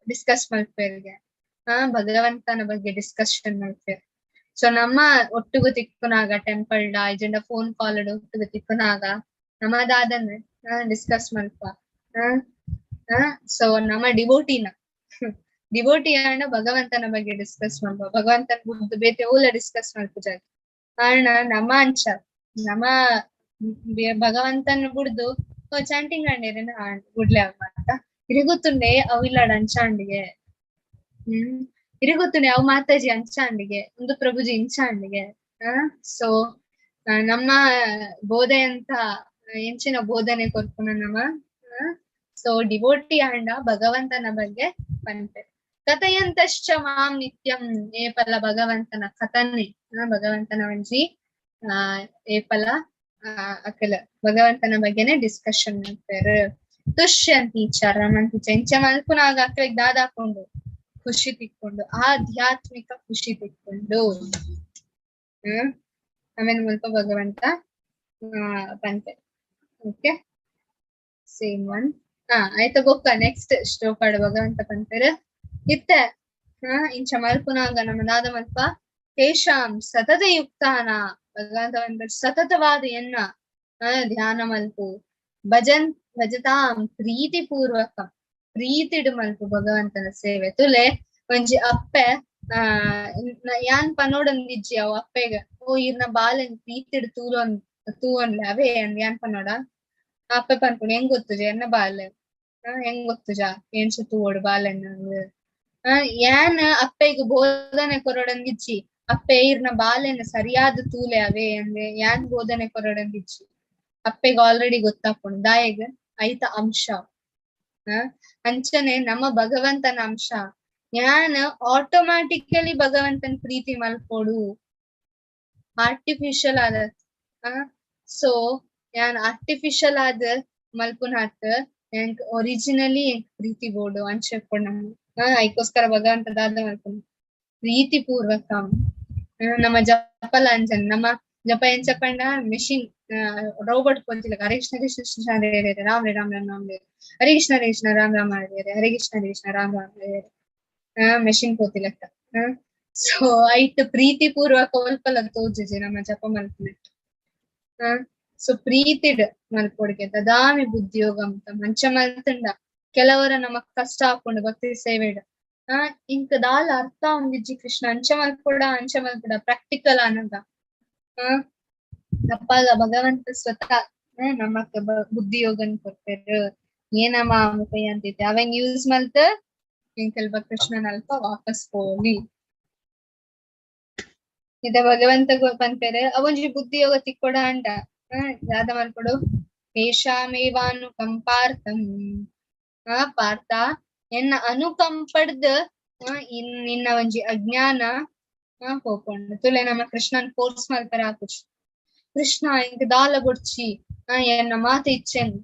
ಡಿಸ್ಕಸ್ ಮಲ್ಪೆರ್ಗೆ ಭಗವಂತನ ಬಗ್ಗೆ ಡಿಸ್ಕಷನ್ ಮಲ್ಪೆರ್. ಸೊ ನಮ್ಮ ಒಟ್ಟಿಗೆ ತಿಕ್ಕುನಾಗ ಟೆಂಪಲ್ ಇಜೆಂಡ ಫೋನ್ ಕಾಲ್ ಒಟ್ಟಿಗೆ ತಿಕ್ಕುನಾಗ ನಮ್ಮದಾದನ್ ಡಿಸ್ಕಸ್ ಮಲ್ಪ. ಸೊ ನಮ್ಮ ಡಿವೋಟಿನ ಡಿವೋಟಿ ಆಂಡ ಭಗವಂತನ ಬಗ್ಗೆ ಡಿಸ್ಕಸ್ ಮಲ್ಪ, ಭಗವಂತನ ಬುದ್ಧ ಬೇತೆ ಓಲ ಡಿಸ್ಕಸ್ ಮಲ್ಪುಜಾಗಿ ಕಾರಣ ನಮ್ಮ ಅಂಚ ನಮ್ಮ ಭಗವಂತನ ಬುಡ್ದು ಚಾಂಟಿಂಗ್ ಆಂಡೇರೆ ಗುಡ್ಲೆ ಆಗ್ಮಾತ ಇರಿಗುತ್ತುಂಡೆ ಅವಿಲ್ಲಡ ಅಂಚಾಂಡಿಗೆ ಇರಿಗುತ್ತುಂಡೆ ಅವು ಮಾತಾಜಿ ಅಂಚಾಂಡಿಗೆ ಒಂದು ಪ್ರಭುಜಿ ಇಂಚಾಂಡಿಗೆ. ಸೊ ನಮ್ಮ ಬೋಧೆ ಅಂತ ಎಂಚಿನ ಬೋಧನೆ ಕೊರ್ಪುನ ನಮ್ಮ ಸೊ ಡಿವೋಟಿ ಆಂಡ ಭಗವಂತನ ಬಗ್ಗೆ ಪಂಪೆ ಕಥೆಯಂತಶ್ಚ ಮಾಂ ನಿತ್ಯಂ ಏಪಲ ಭಗವಂತನ ಕಥನೆ ಭಗವಂತನ ಒಂಜಿ ಏಪಲ ಅಕಲ ಭಗವಂತನ ಬಗ್ಗೆನೆ ಡಿಸ್ಕಷನ್ ಮಾಡ್ತಾರೆ. ತುಷ್ಯಂತಿ ರಮಂತಿ ಎಂಚ ಮಲ್ಪುನಾಗ ಅಕ್ಲೆಗ್ ದಾದಾಕೊಂಡು ಖುಷಿ ತಿಕ್ಕೊಂಡು ಆಧ್ಯಾತ್ಮಿಕ ಖುಷಿ ತಿಕ್ಕೊಂಡು ಆಮೇಲೆ ಮುಲ್ಪ ಭಗವಂತ ಪಂಪೆ. ಓಕೆ ಸೇಮ್ ಒನ್ ಆಯ್ತ ಬೊಕ್ಕ ನೆಕ್ಸ್ಟ್ ಶ್ಲೋಕಾಡ ಭಗವಂತ ಪಂಪೆರ್ ಇತ್ತೆ ಇಂಚ ಮಲ್ಪುನಾಗ ನಮ್ಮ ದಾದ ಮಲ್ಪ ತೇಷಾಂ ಸತತ ಯುಕ್ತಾನ ಭಗವಂತ ಪಂಪೆರ್ ಸತತವಾದ ಎನ್ನ ಧ್ಯಾನ ಮಲ್ಪು ಭಜತಾಂ ಪ್ರೀತಿ ಪೂರ್ವಕ ಪ್ರೀತಿಡ್ ಮಲ್ಪು ಭಗವಂತನ ಸೇವೆ ತುಲೆ ಒಂಜಿ ಅಪ್ಪೆ ಯಾನ್ ಪನೋಡಂದಿಜ್ಜಿ ಅವ್ ಅಪ್ಪೆಗ ಓ ಇರ್ನ ಬಾಲೆನ್ ಪ್ರೀತಿಡ್ ತೂವನ್ಲೆ ಅವೇ ಯಾನ್ ಪನೋಡ ಅಪ್ಪೆ ಪನ್ಪುಣ ಹೆಂಗ್ ಗೊತ್ತುಜ ಎನ್ನ ಬಾಲೆ ಹೆಂಗ್ ಗೊತ್ತುಜ ಏನ್ಸ ತೂವೋಡು ಬಾಲೆನ್ ಯಾನ್ ಅಪ್ಪೆಗ್ ಬೋಧನೆ ಕೊರಡಂದಿಜ್ಜಿ ಅಪ್ಪೆ ಇರ್ನ ಬಾಲೆನ್ ಸರಿಯಾದ ತೂಲೆ ಅವೇ ಅಂದ್ರೆ ಯಾನ್ ಬೋಧನೆ ಕೊರಡಂದಿಜ್ಜಿ ಅಪ್ಪೆಗ್ ಆಲ್ರೆಡಿ ಗೊತ್ತಾಪುಂಡು ದಾಯಗ್ ಐತ ಅಂಶ. ಅಂಚನೆ ನಮ್ಮ ಭಗವಂತನ ಅಂಶ ಯಾನ್ ಆಟೋಮ್ಯಾಟಿಕಲಿ ಭಗವಂತನ ಪ್ರೀತಿ ಮಲ್ಪೋಡು ಆರ್ಟಿಫಿಷಿಯಲ್ ಆದ. ಸೊ ಯಾನ್ ಆರ್ಟಿಫಿಷಿಯಲ್ ಆದ ಮಲ್ಪುನಾತ್ ಎಂಕ್ ಒರಿಜಿನಲಿ ಎಂಕ್ ಪ್ರೀತಿ ಬೋಡು ಅಂಚೆಪ್ಪುಂಡು ಐಕೋಸ್ಕರ ಭಗವಂತ ದಾದ ಮಲ್ಪುನ ಪ್ರೀತಿ ಪೂರ್ವಕ ನಮ್ಮ ಜಪಲ ಅಂಜನ್ ನಮ್ಮ ಜಪ ಎಂಚ ಪಂಡ ಮೆಷಿನ್ ರೋಬೋಟ್ ಪೋತಿಲಕ ಹರೇ ಕೃಷ್ಣ ಕೃಷ್ಣ ಕೃಷ್ಣ ಹರೇ ಹರೇ ರಾಮ್ ರಾಮ್ ರಾಮ್ ರಾಮ್ ಹರೇ ಕೃಷ್ಣ ಕೃಷ್ಣ ರಾಮ್ ರಾಮ್ ಹರೇ ಹರೇ ಹರೇ ಕೃಷ್ಣ ಕೃಷ್ಣ ರಾಮ್ ರಾಮ್ ಹರೇ ಮೆಷಿನ್ ಪೋತಿಲಕ. ಸೊ ಐಟ್ ಪ್ರೀತಿ ಪೂರ್ವಕ ಒಲ್ಪಲ ತೋಜುಜಿ ನಮ್ಮ ಜಪ ಮಲ್ಪುನಟ್. ಸೊ ಪ್ರೀತಿಡ್ ಮಲ್ಪೊಡ್ಗೆ ದದಾಮಿ ಬುದ್ಧಿಯೋಗಂ ಮಂಚ ಮಲ್ತಂಡ ಕೆಲವರ ನಮಕ್ ಕಷ್ಟ ಹಾಕೊಂಡು ಭಕ್ತಿ ಸೇವೆಡ್ ಇಂಕ ದಾಲ ಅರ್ಥ ಒಂದಿಜ್ಜಿ ಕೃಷ್ಣ ಅಂಚ ಮಲ್ಪುಡ ಪ್ರಾಕ್ಟಿಕಲ್ ಆನಂದ ಅಪ್ಪಾಗ ಭಗವಂತ ಸ್ವತಃ ನಮಕ್ ಬುದ್ಧಿಯೋಗನ್ ಕೊಡ್ತಾರ ಏನಮ್ಮ ಮುಖೈ ಅಂತೈತಿ ಅವಂಗ್ ಯೂಸ್ ಮಲ್ತ ಇಂಕಲ್ಪ ಕೃಷ್ಣನ್ ಅಲ್ಪ ವಾಪಸ್ ಹೋಗ್ಲಿ ಇದ ಭಗವಂತ ಪಂಪೆರ್ ಅವೊಂಜಿ ಬುದ್ಧಿಯೋಗ ತಿಕ್ಕೊಡ ಅಂಡ ದಾದ ಮಲ್ಪಡು ತೇಷಾಮೇವಾನು ಕಂಪಾರ್ಥಂ ಪಾರ್ಥ ಎನ್ನ ಅನುಕಂಪಡ್ದ್ ನಿನ್ನ ಒಂಜಿ ಅಜ್ಞಾನ ಹೋಗ್ಕೊಂಡು ತುಲೆ ನಮ್ಮ ಕೃಷ್ಣನ್ ಫೋರ್ಸ್ ಮಲ್ಪರ ಆಪುಜಿ ಕೃಷ್ಣ ಇಂಕ ದಾಲ ಬೊಡ್ಚಿ ಎನ್ನ ಮಾತ ಇಚ್ಚೆನ್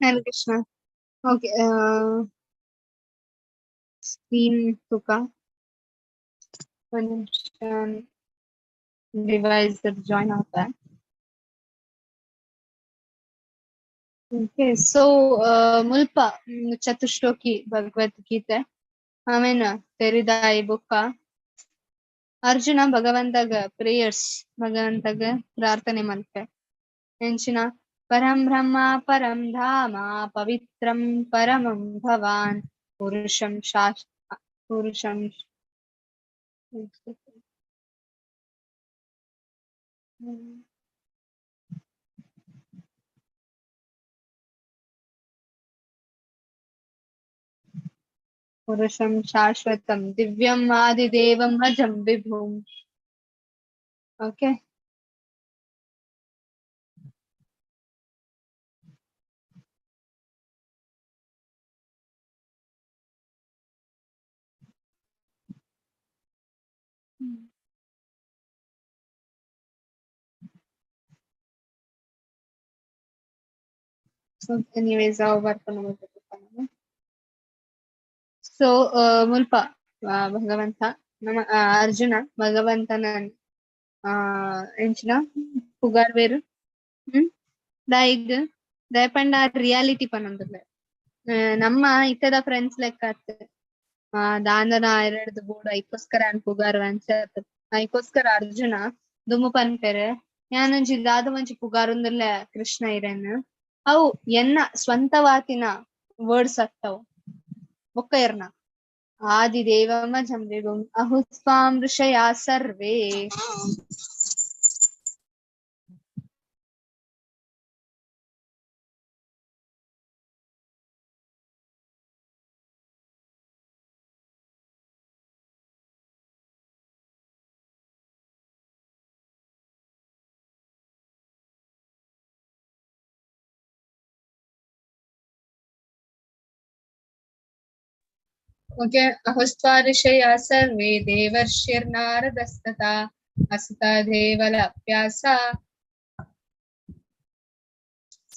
ಹರೇ ಕೃಷ್ಣ. ಓಕೆ, ಸ್ಕ್ರೀನ್ ತುಕ ಒಂದು ಡಿವೈಸ್ ಜಾಯಿನ್ ಆಗ್ತಾ. ಓಕೆ, ಸೊ ಮುಲ್ಪ ಚತುಶ್ಲೋಕಿ ಭಗವದ್ಗೀತೆ ಆಮೇಲೆ ತೆರಿದ ಈ ಬುಕ್ಕ ಅರ್ಜುನ ಭಗವಂತಗ ಪ್ರೇಯರ್ಸ್ ಭಗವಂತಗ ಪ್ರಾರ್ಥನೆ ಮಾಡ್ತೆ ಎಂಚಿನ ಪರಂ ಬ್ರಹ್ಮ ಪರಂ ಧಾಮ ಪವಿತ್ರಂ ಪರಮಂ ಭವಾನ್ ಪುರುಷಂ ಪುರುಷಂ ಪುರುಷಂ ಶಾಶ್ವತಂ ದಿವ್ಯಂ ಆದಿದೇವಂ ಅಜಂ ವಿಭುಂ. ಓಕೆ, ಸೊ ಎನಿವೇಸ್ ಸೊ ಮುಲ್ಪ ಭಗವಂತ ನಮ್ಮ ಅರ್ಜುನ ಭಗವಂತನ ಎಂಚಿನ ಪುಗಾರ್ವೇರು ದಾಯಿಗ್ ದಯಪಂಡ ರಿಯಾಲಿಟಿ ಪನ್ನೊಂದುಲ್ಲೆ ನಮ್ಮ ಇತ್ತದ ಫ್ರೆಂಡ್ಸ್ ಲೆಕ್ಕ ದಾಂದನ ಎರಡ್ದು ಬೋರ್ಡ್ ಐಕೋಸ್ಕರ ಪುಗಾರ್ ಅಂಚ ಐಕೋಸ್ಕರ ಅರ್ಜುನ ದುಮ್ಮು ಪನ್ಪೆರೆ ಯಾನಂಜಿ ದಾದ ಮಂಚಿ ಪುಗಾರುಂದುಲ್ಲೆ ಕೃಷ್ಣ ಇರೆನ್ ಅವು ಎನ್ನ ಸ್ವಂತವಾತಿನ ವರ್ಡ್ಸ್ ಆಗ್ತಾವು ಬೊಕ್ಕ ಇರ್ನ ಆದಿದೇವಮ ಜಂಬಿಗುಂ ಅಹುಸ್ವಾಂ ಋಷಯಾ ಸರ್ವೇ. ಓಕೆ, ಅಹುಸ್ವಾರಿಷಯ ಸರ್ವೇ ದೇವರ್ಷಿರ್ನಾರದಸ್ತತಾ ಅಸುತ ದೇವಲಪ್ಯಾಸ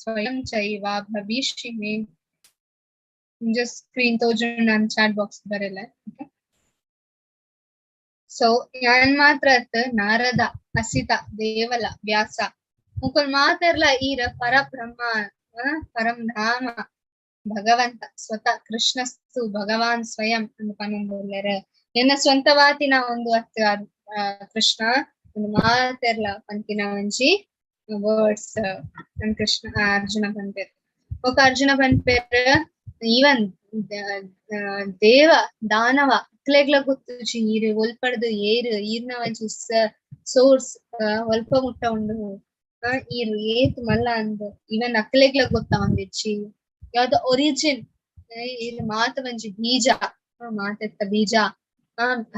ಸ್ವಯಂ ಚೈವ ಭವಿಷ್ಯಮಿ. ಜಸ್ಟ್ ಸ್ಕ್ರೀನ್ ತೋಜು ನಾನು ಚಾಟ್ ಬಾಕ್ಸ್ ಬರಲ್ಲ. ಸೊ ಯಾನ್ ಮಾತ್ರ ನಾರದ ಅಸಿತ ದೇವಲ ವ್ಯಾಸ ಮುಕುಲ್ ಮಾತಾರ್ಲ ಈರ ಪರಬ್ರಹ್ಮ ಪರಂ ಧಾಮ ಭಗವಂತ ಸ್ವತಃ ಕೃಷ್ಣಸ್ತು ಭಗವಾನ್ ಸ್ವಯಂ ಅಂತ ಪನ್ನೊಂದುಲ್ಲೆರ್ ಎನ್ನ ಸ್ವಂತವಾತಿನ ಒಂದು ಕೃಷ್ಣ ಒಂದು ಮಾತೆರ್ಲ ಪಂತಿನ ಒಂಜಿ ವರ್ಡ್ಸ್ ಕೃಷ್ಣ ಅರ್ಜುನ ಪನ್ಪೇರ್. ಒಕ್ಕ ಅರ್ಜುನ ಪನ್ಪೇರ್ ಈವನ್ ದೇವ ದಾನವ ಅಕ್ಲೆಗ್ಲ ಗೊತ್ತುಜಿ ಈರ್ ಒಲ್ಪಡ್ದು ಏರ್ ಈರ್ನ ಒಂಜಿ ಸೋರ್ಸ್ ಒಲ್ಪ ಮುಟ್ಟ ಉಂಡು ಈರ್ ಏತ್ ಮಲ್ಲ ಅಂದ್ ಈವನ್ ಅಕ್ಲೆಗ್ಲ ಗೊತ್ತ ಒಂದಿಚ್ಚಿ ಯಾವ್ದು ಒರಿಜಿನ್ ಇಲ್ಲಿ ಮಾತ ಒಂಜಿ ಬೀಜ ಮಾತೆತ್ತ ಬೀಜ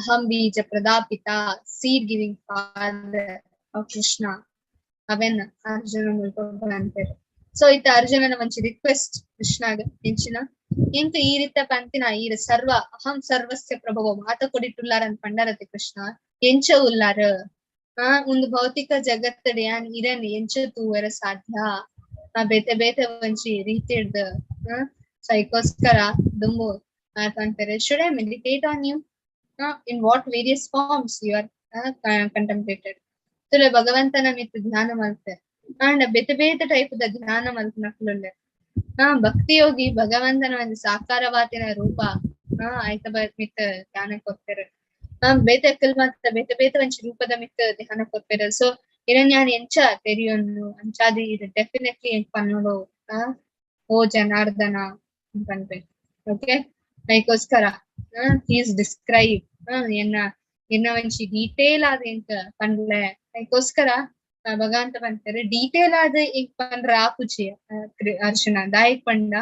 ಅಹಂ ಬೀಜ ಪ್ರದಾಪಿತ ಸೀಡ್ ಗಿವಿಂಗ್ ಫಾದರ್ ಕೃಷ್ಣ ಅವೆನ್ ಅರ್ಜುನ ಅಂತಾರೆ. ಸೊ ಇತ್ತ ಅರ್ಜುನನ ಒಂಜಿ ರಿಕ್ವೆಸ್ಟ್ ಕೃಷ್ಣಾಗ ಎಂಚಿನ ಎಂತ ಈ ರೀತ ಪಂತಿನ ಈರ್ ಸರ್ವ ಅಹಂ ಸರ್ವಸ್ಯ ಪ್ರಭವ ಮಾತ ಕೊಡಿಟ್ಟುಲ್ಲಾರ ಅಂತ ಪಂಡರತೆ ಕೃಷ್ಣ ಎಂಚ ಉಲ್ಲಾರ ಒಂದು ಭೌತಿಕ ಜಗತ್ತಡೆ ಯಾನ್ ಇರನ್ ಎಂಚ ತೂವರ ಸಾಧ್ಯ ಬೇತೆ ಬೇತೆ ಒಂಜಿ ರೀತಿ ಹಿಡ್ದು ಸೈಕೋಸ್ಕರ ದುಂಬು ಅಂತಾರೆ should I meditate on you in what various forms you are contemplated. ತುಲೆ ಭಗವಂತನ ಮಿತ್ ಧ್ಯಾನ ಮಲ್ತೆ ಅಂಡ್ ಬೇತೆ ಬೇತೆ ಟೈಪ್ ದ ಧ್ಯಾನ ಮಲ್ಪನಕ್ಲುಲ್ಲೆ ಭಕ್ತಿ ಯೋಗಿ ಭಗವಂತನ ಒಂದು ಸಾಕಾರವಾತಿನ ರೂಪ ಆಯ್ತ ಮಿತ್ ಧ್ಯಾನ ಕೊಡ್ತಾರೆ ಬೇತೆ ಅಕ್ಕಲ್ ಮತ್ತ ಬೇತೆ ಬೇತೆ ಒಂಜಿ ರೂಪದ ಮಿತ್ ಧ್ಯಾನ ಕೊಡ್ತಾರೆ. ಸೊ ಇರನ್ ಯಾನ್ ಎಂಚ ತೆರಿಯೊಂದು ಅಂಚಾದಿ ಇದು ಡೆಫಿನೆಟ್ಲಿ ಎಂಕ್ ಪನ್ನೋಡು ಓ ಜನಾರ್ದನ ಪನ್ಬೇಕು. ಓಕೆ, ಅದಕ್ಕೋಸ್ಕರ ಈಸ್ ಡಿಸ್ಕ್ರೈಬ್ ಎನ್ನ ಒಂಜಿ ಡೀಟೇಲ್ ಆದ ಎಂಕ್ ಪನ್ಲೆ ಅದಕ್ಕೋಸ್ಕರ ಭಗವಂತ ಪಂತಾರೆ ಡೀಟೇಲ್ ಆದ ಎಂಕ್ ಪನ್ರ ಆಪುಜಿ ಅರ್ಜುನ ದಾಯಕ್ ಪಂಡ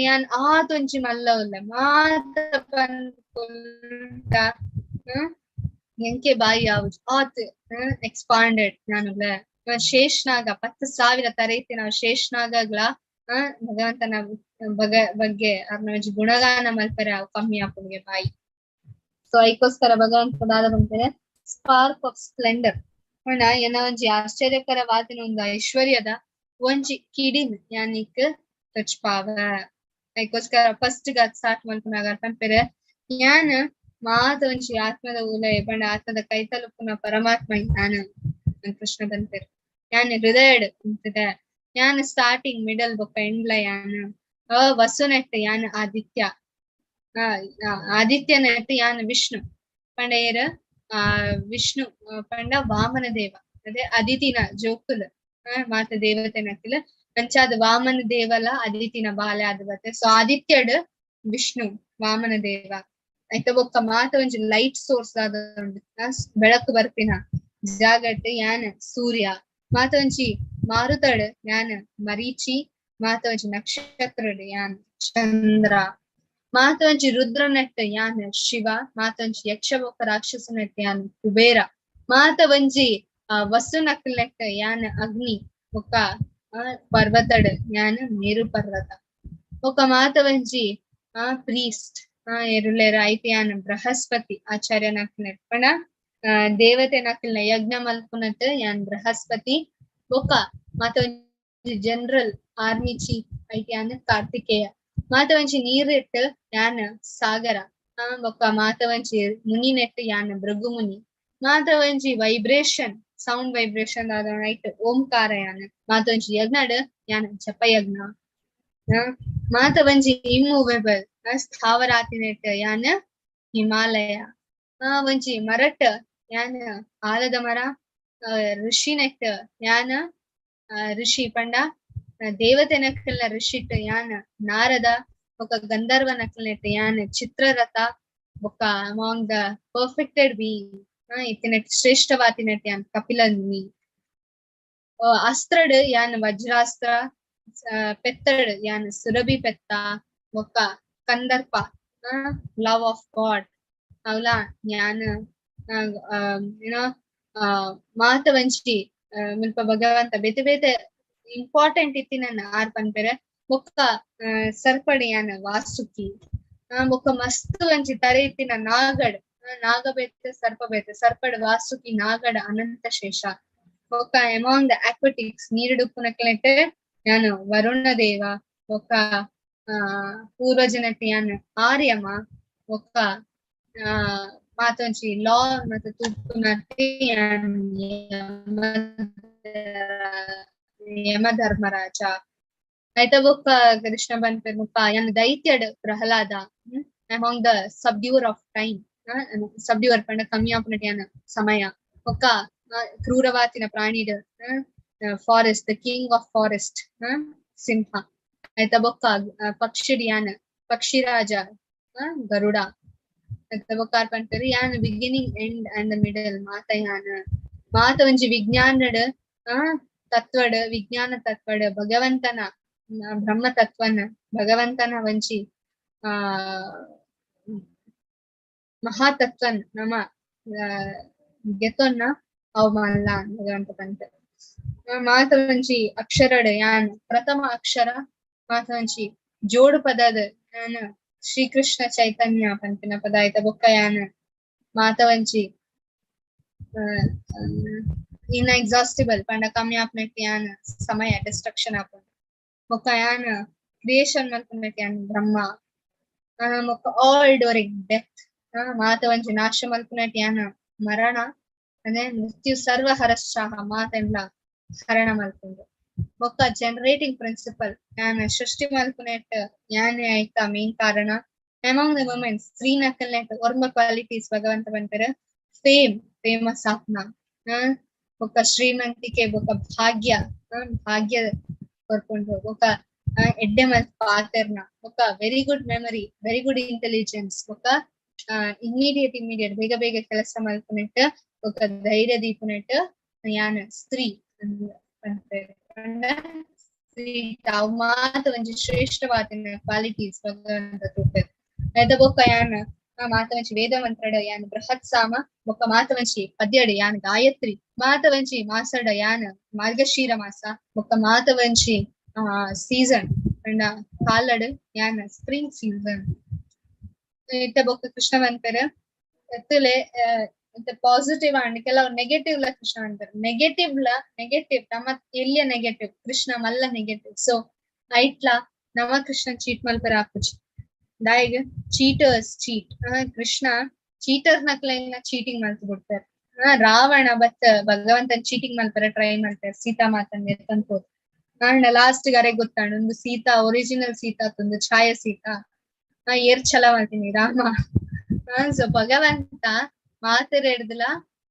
ಯಾನ್ ಆತೊಂಜಿ ಮಲ್ಲ ಉಲ್ಲ ಮಾತ ಪನ್ಪುಂಡ ಎಂಕೆ ಬಾಯಿ ಆವುಜಿ ಆತ್ ಎಕ್ಸ್ಪಾಂಡೆಡ್ ನಾನುಲ್ಲ ಶೇಷ್ನಾಗ 10,000 ತರೈತಿ ನಾವು ಶೇಷ್ನಾಗಗ್ಲ ಭಗವಂತನ ಬಗ್ಗೆ ಅವ್ರನ ಗುಣಗಾನ ಮಲ್ಪರೆ ಅವು ಕಮ್ಮಿ ಆಪುನ್ಗೆ ಬಾಯಿ. ಸೊ ಅದಕ್ಕೋಸ್ಕರ ಭಗವಂತ ದಾದ ಬಂತಾರೆ ಸ್ಪಾರ್ಕ್ ಆಫ್ ಸ್ಪ್ಲೆಂಡರ್ ಎನ್ನ ಒಂಜಿ ಆಶ್ಚರ್ಯಕರವಾದಿನ ಒಂದು ಐಶ್ವರ್ಯದ ಒಂಜಿ ಕಿಡಿನ್ ಯಾನಿಕ್ ಪಾವ ಅದಕ್ಕೋಸ್ಕರ ಫಸ್ಟ್ ಗ ಸ್ಟಾರ್ಟ್ ಮಾಡ್ಕೊಂಡಾಗ ಪಂಪೆರೆ ಯಾನ್ ಮಾತ ಒಂಜಿ ಆತ್ಮದ ಉಲಯ ಪಂಡ ಆತ್ಮದ ಕೈ ತಲುಪುನ ಪರಮಾತ್ಮ ಯಾನ್ ಕೃಷ್ಣ ಬಂತೇರು ಯಾನ್ ಹೃದಯಡ್ ಅಂತಿದೆ ಯಾನ್ ಸ್ಟಾರ್ಟಿಂಗ್ ಮಿಡಲ್ ಬೊಕ್ಕ ಎಂಡ್ಲ ಯಾನ್ ವಸುನೆಟ್ ಯಾನ್ ಆದಿತ್ಯ ಆದಿತ್ಯ ನೆಟ್ ಯಾನ್ ವಿಷ್ಣು ಪಂಡ ಏರ್ ವಿಷ್ಣು ಪಂಡ ವಾಮನ ದೇವ ಅದೇ ಅದಿತಿನ ಜೋಕುಲ್ ಮಾತ ದೇವತೆ ನಕ್ಕಿಲ್ ಅಂಚಾದ್ ವಾಮನ ದೇವಲ ಅದಿತಿನ ಬಾಲೆ ಆದ್ ಬತ್ತೆ ಸೊ ಆದಿತ್ಯಡ್ ವಿಷ್ಣು ವಾಮನ ದೇವ ಐತ ಬೊಕ್ಕ ಮಾತ ಒಂಜಿ ಲೈಟ್ ಸೋರ್ಸ್ ಆದ ಬೆಳಕು ಬರ್ಪಿನ ಜಾಗಟ್ ಯಾನ್ ಸೂರ್ಯ ಮಾತ ಒಂಜಿ ಮಾರುತಡ್ ಯಾನ್ ಮರೀಚಿ ಮಾತ ಒಂಜಿ ನಕ್ಷತ್ರಡ್ ಯಾನ್ ಚಂದ್ರ ಮಾತ ಒಂಜಿ ರುದ್ರನೆಟ್ ಯಾನ್ ಶಿವ ಮಾತ ಒಂಜಿ ಯಕ್ಷ ಬೊಕ್ಕ ರಾಕ್ಷಸನೆಟ್ ಯಾನ್ ಕುಬೇರ ಮಾತ ಒಂಜಿ ವಸು ನಕ್ಲೆಟ್ ಯಾನ್ ಅಗ್ನಿ ಬೊಕ್ಕ ಪರ್ವತಡ್ ಯಾನ್ ಮೇರು ಪರ್ವತ ಬೊಕ್ಕ ಮಾತ ಒಂಜಿ ಪ್ರೀಸ್ಟ್ ಎರುಲೆರ್ ಐತ್ ಯಾನ್ ಬೃಹಸ್ಪತಿ ಆಚಾರ್ಯ ನಕ್ಲೆಟ್ ಪಂಡ ದೇವತೆ ನಕ್ಲ್ನ ಯಜ್ಞ ಮಲ್ಪುನಟ್ ಯಾನ್ ಬೃಹಸ್ಪತಿ ಬೊಕ್ಕ ಮಾತ ಒಂಜಿ ಜನರಲ್ ಆರ್ಮಿ ಚೀಫ್ ಐಟ್ ಯಾನ್ ಕಾರ್ತಿಕೇಯ ಮಾತ ಒಂಜಿ ನೀರಿಟ್ ಯಾನ್ ಸಾಗರ ಬೊಕ್ಕ ಮಾತ ಒಂಜಿ ಮುನಿ ನೆಟ್ ಯಾನ್ ಭೃಗು ಮುನಿ ಮಾತ ಒಂಜಿ ವೈಬ್ರೇಷನ್ ಸೌಂಡ್ ವೈಬ್ರೇಷನ್ ಆದ ಐಟ್ ಓಂಕಾರ ಯಾನ್ ಮಾತ ಒಂಜಿ ಯಜ್ಞಡ್ ಯಾನ್ ಜಪ ಯಜ್ಞ ಮಾತ ಒಂಜಿ ಇಮ್ಮೂವೇಬಲ್ ಸ್ಥಾವರಾತಿ ನೆಟ್ ಯಾನ್ ಹಿಮಾಲಯ ಒಂಜಿ ಮರಟ್ ಯಾನ್ ಆಲದ ಮರ ಋಷಿ ನೆಟ್ ಯಾನ್ ಋಷಿ ಪಂಡ ದೇವತೆ ನಕ್ಲ್ನ ಋಷಿಟ್ ಯಾನ್ ನಾರದ ಬೊಕ್ಕ ಗಂಧರ್ವ ನಕ್ಲೆಟ್ ಯಾನ್ ಚಿತ್ರರಥ ಬೊಕ್ಕ ಅಮಾಂಗ್ ದ ಪರ್ಫೆಕ್ಟೆಡ್ ಬೀಯಿಂಗ್ ಇತ್ತಿನೆಟ್ ಶ್ರೇಷ್ಠವಾತಿನೆಟ್ ಯಾನ್ ಕಪಿಲಮುನಿ ಅಸ್ತ್ರಡ್ ಯಾನ್ ವಜ್ರಾಸ್ತ್ರ ಪೆತ್ತಡ್ ಯಾನ್ ಸುರಭಿ ಪೆತ್ತ ಬೊಕ್ಕ ಕಂದರ್ಪ ಲವ್ ಆಫ್ ಗಾಡ್ ಅವಲ ಯಾನ್ ಏನೋ ಮಾತ ಒಂಜಿ ಮುಲ್ಪ ಭಗವಂತ ಬೇತೆ ಬೇತೆ ಇಂಪಾರ್ಟೆಂಟ್ ಇತ್ತಿನ ಆರ್ ಪನ್ಪೆರೆ ಬೊಕ್ಕ ಸರ್ಪಡ್ ಯಾನ್ ವಾಸುಕಿ ಬೊಕ್ಕ ಮಸ್ತ್ ಒಂಜಿ ತರೆ ಇತ್ತಿನ ನಾಗಡ್ ನಾಗ ಬೇತೆ ಸರ್ಪಡ್ ವಾಸುಕಿ ನಾಗಡ್ ಅನಂತ ಶೇಷ ಬೊಕ್ಕ ಅಮಾಂಗ್ ದ ಆಕ್ವಾಟಿಕ್ಸ್ ನೀರುಡುಪ್ಪುನಕ್ಲೆಟ್ ಯಾನ್ ವರುಣ ದೇವ ಬೊಕ್ಕ ಪೂರ್ವಜನಟ್ ಯಾನ್ ಆರ್ಯಮ ಬೊಕ್ಕ ಮಾತ ಒಂಜಿ ಲಾ ಮತ್ತ ತೂಪುನಟ್ ಯಾನ್ ಯಮಧರ್ಮರಾಜ ಐತ ಬೊಕ್ಕ ಕೃಷ್ಣ ಬಂದ್ಪೇರ್ ಮುಪ್ಪ ಯಾನ್ ದೈತ್ಯಡ್ Prahlada among the subduer of time subduer ಪಂಡ ಕಮ್ಮಿ ಆಪುನಟ್ ಯಾನ್ ಸಮಯ ಬೊಕ್ಕ ಕ್ರೂರವಾತಿನ ಪ್ರಾಣಿಡ್ forest the king of forest ಸಿಂಹ ಐತ ಬೊಕ್ಕ ಪಕ್ಷಿಡ್ ಯಾನ್ ಪಕ್ಷಿರಾಜ ಗರುಡ ಐತ ಬೊಕ್ಕ ಪಂಡ್ಪೇರ್ ಯಾನ್ beginning end and the middle ಮಾತ ಯಾನ್ ಮಾತ ಒಂಜಿ ವಿಜ್ಞಾನಡ್ ತತ್ವಡ್ ವಿಜ್ಞಾನ ತತ್ವಡ್ ಭಗವಂತನ ಬ್ರಹ್ಮ ತತ್ವನ್ ಭಗವಂತನ ಒಂಜಿ ಮಹಾತತ್ವನ್ ನಮ ಗೆತೊನ್ನ ಅವ್ ಮಲ್ಲ ಭಗವಂತ ಪಂತ ಮಾತ ಒಂಜಿ ಅಕ್ಷರಡ್ ಯಾನ್ ಪ್ರಥಮ ಅಕ್ಷರ ಮಾತ ಒಂಜಿ ಜೋಡು ಪದದ್ ಯಾನ್ ಶ್ರೀಕೃಷ್ಣ ಚೈತನ್ಯ ಪಂಪಿನ ಪದ ಐತ ಬೊಕ್ಕ ಯಾನ್ ಮಾತ ಒಂಜಿ ಇನ್ಎಕ್ಸಾಸ್ಟಿಬಲ್ ಪಂಡ ಕಮ್ಮಿ ಆಪುನಟ್ ಯಾನ್ ಸಮಯ ಡಿಸ್ಟ್ರಕ್ಷನ್ ಆಪುಂಡು ಬೊಕ್ಕ ಯಾನ್ ಕ್ರಿಯೇಷನ್ ಮಲ್ಪುನಟ್ ಯಾನ್ ಬ್ರಹ್ಮ ಬೊಕ್ಕ ಆಲ್ ಡ್ಯೂರಿಂಗ್ ಡೆತ್ ಮಾತ ಒಂಜಿ ನಾಶ ಮಲ್ಪುನಟ್ ಯಾನ್ ಮರಣ ಅಂದ್ರೆ ಮೃತ್ಯು ಸರ್ವ ಹರಶ್ಚಾಹ ಮಾತೆಲ್ಲ ಹರಣ ಮಲ್ಪುಂಡು ಬೊಕ್ಕ ಜನರೇಟಿಂಗ್ ಪ್ರಿನ್ಸಿಪಲ್ ಯಾನ್ ಸೃಷ್ಟಿ ಮಲ್ಪುನಟ್ ಯಾನ್ ಐತ ಮೇನ್ ಕಾರಣ ಅಮಾಂಗ್ ದ ವುಮೆನ್ಸ್ ಸ್ತ್ರೀ ನಕಲ್ನೆಟ್ ಒರ್ಮ ಕ್ವಾಲಿಟೀಸ್ ಭಗವಂತ ಬಂತಾರೆ ಫೇಮಸ್ ಆತ್ಮ ಬೊಕ್ಕ ಶ್ರೀಮಂತಿಕೆ ಬೊಕ್ಕ ಭಾಗ್ಯ ಕೊರ್ಕೊಂಡು ಬೊಕ್ಕ ಎಡ್ಡೆ ಮಲ್ತ್ ಪಾತೆರ್ನ ಬೊಕ್ಕ very good memory very good intelligence ಬೊಕ್ಕ ಇಮಿಡಿಯೇಟ್ ಬೇಗ ಬೇಗ ಕೆಲಸ ಮಲ್ಪುನೆಟ್ ಬೊಕ್ಕ ಧೈರ್ಯ ದೀಪುನೆಟ್ ಯಾನ್ ಸ್ತ್ರೀ ಸ್ತ್ರೀ ತಾವ್ ಮಾತ ಒಂಜಿ ಶ್ರೇಷ್ಠವಾದ ಕ್ವಾಲಿಟೀಸ್ ಭಗವಂತ ತೂಪೆರ್ ಐತ ಬೊಕ್ಕ ಯಾನ್ ಮಾತ ಒಂಜಿ ವೇದ ಮಂತ್ರಡ್ ಯಾನ್ ಬೃಹತ್ ಸಾಮ ಬೊಕ್ಕ ಮಾತ ಒಂಜಿ ಪದ್ಯಡ್ ಯಾನ್ ಗಾಯತ್ರಿ ಮಾತ ಒಂಜಿ ಮಾಸಡ್ ಯಾನ್ ಮಾರ್ಗಶೀರ ಮಾಸ ಬೊಕ್ಕ ಮಾತ ಒಂಜಿ ಸೀಸನ್ ಪಂಡ ಕಾಲಡ್ ಯಾನ್ ಸ್ಪ್ರಿಂಗ್ ಸೀಸನ್ ಇತ್ತ ಬೊಕ್ಕ ಕೃಷ್ಣ ಬಂದ್ಪೇರ್ ಎತ್ತಲೆ ಪಾಸಿಟಿವ್ ಅಂಡ್ ಕೆಲವು ನೆಗೆಟಿವ್ ಲ ಕೃಷ್ಣ ಅಂತಾರೆ ನೆಗೆಟಿವ್ ನಮ್ಮ ಎಲ್ಲಿಯ ನೆಗೆಟಿವ್ ಕೃಷ್ಣ ಮಲ್ಲ ನೆಗೆಟಿವ್ ಸೊ ಐಟ್ಲ ನವ ಕೃಷ್ಣ ಚೀಟ್ ಮಲ್ಪರ ಹಾಕುಚಿ ದಾಯಿಗೆ ಚೀಟರ್ಸ್ ಚೀಟ್ ಕೃಷ್ಣ ಚೀಟರ್ಸ್ ನಕ್ಲೆಲ್ಲ ಚೀಟಿಂಗ್ ಮಲ್ತು ಬಿಡ್ತಾರೆ. ರಾವಣ ಬತ್ ಭಗವಂತನ್ ಚೀಟಿಂಗ್ ಮಲ್ಪರ ಟ್ರೈ ಮಾಡ್ತಾರೆ ಸೀತಾ ಮಾತನ್ನ ಎತ್ತಂತೋದು. ಲಾಸ್ಟ್ ಗರೆ ಗೊತ್ತಾಂಡು ಒಂದು ಸೀತಾ ಒರಿಜಿನಲ್ ಸೀತಾ ಒಂದು ಛಾಯ ಸೀತಾ ಏರ್ ಛಲ ಮಾಡ್ತೀನಿ ರಾಮ. ಸೊ ಭಗವಂತ ಮಾತರೆ ಹಿಡ್ದಲ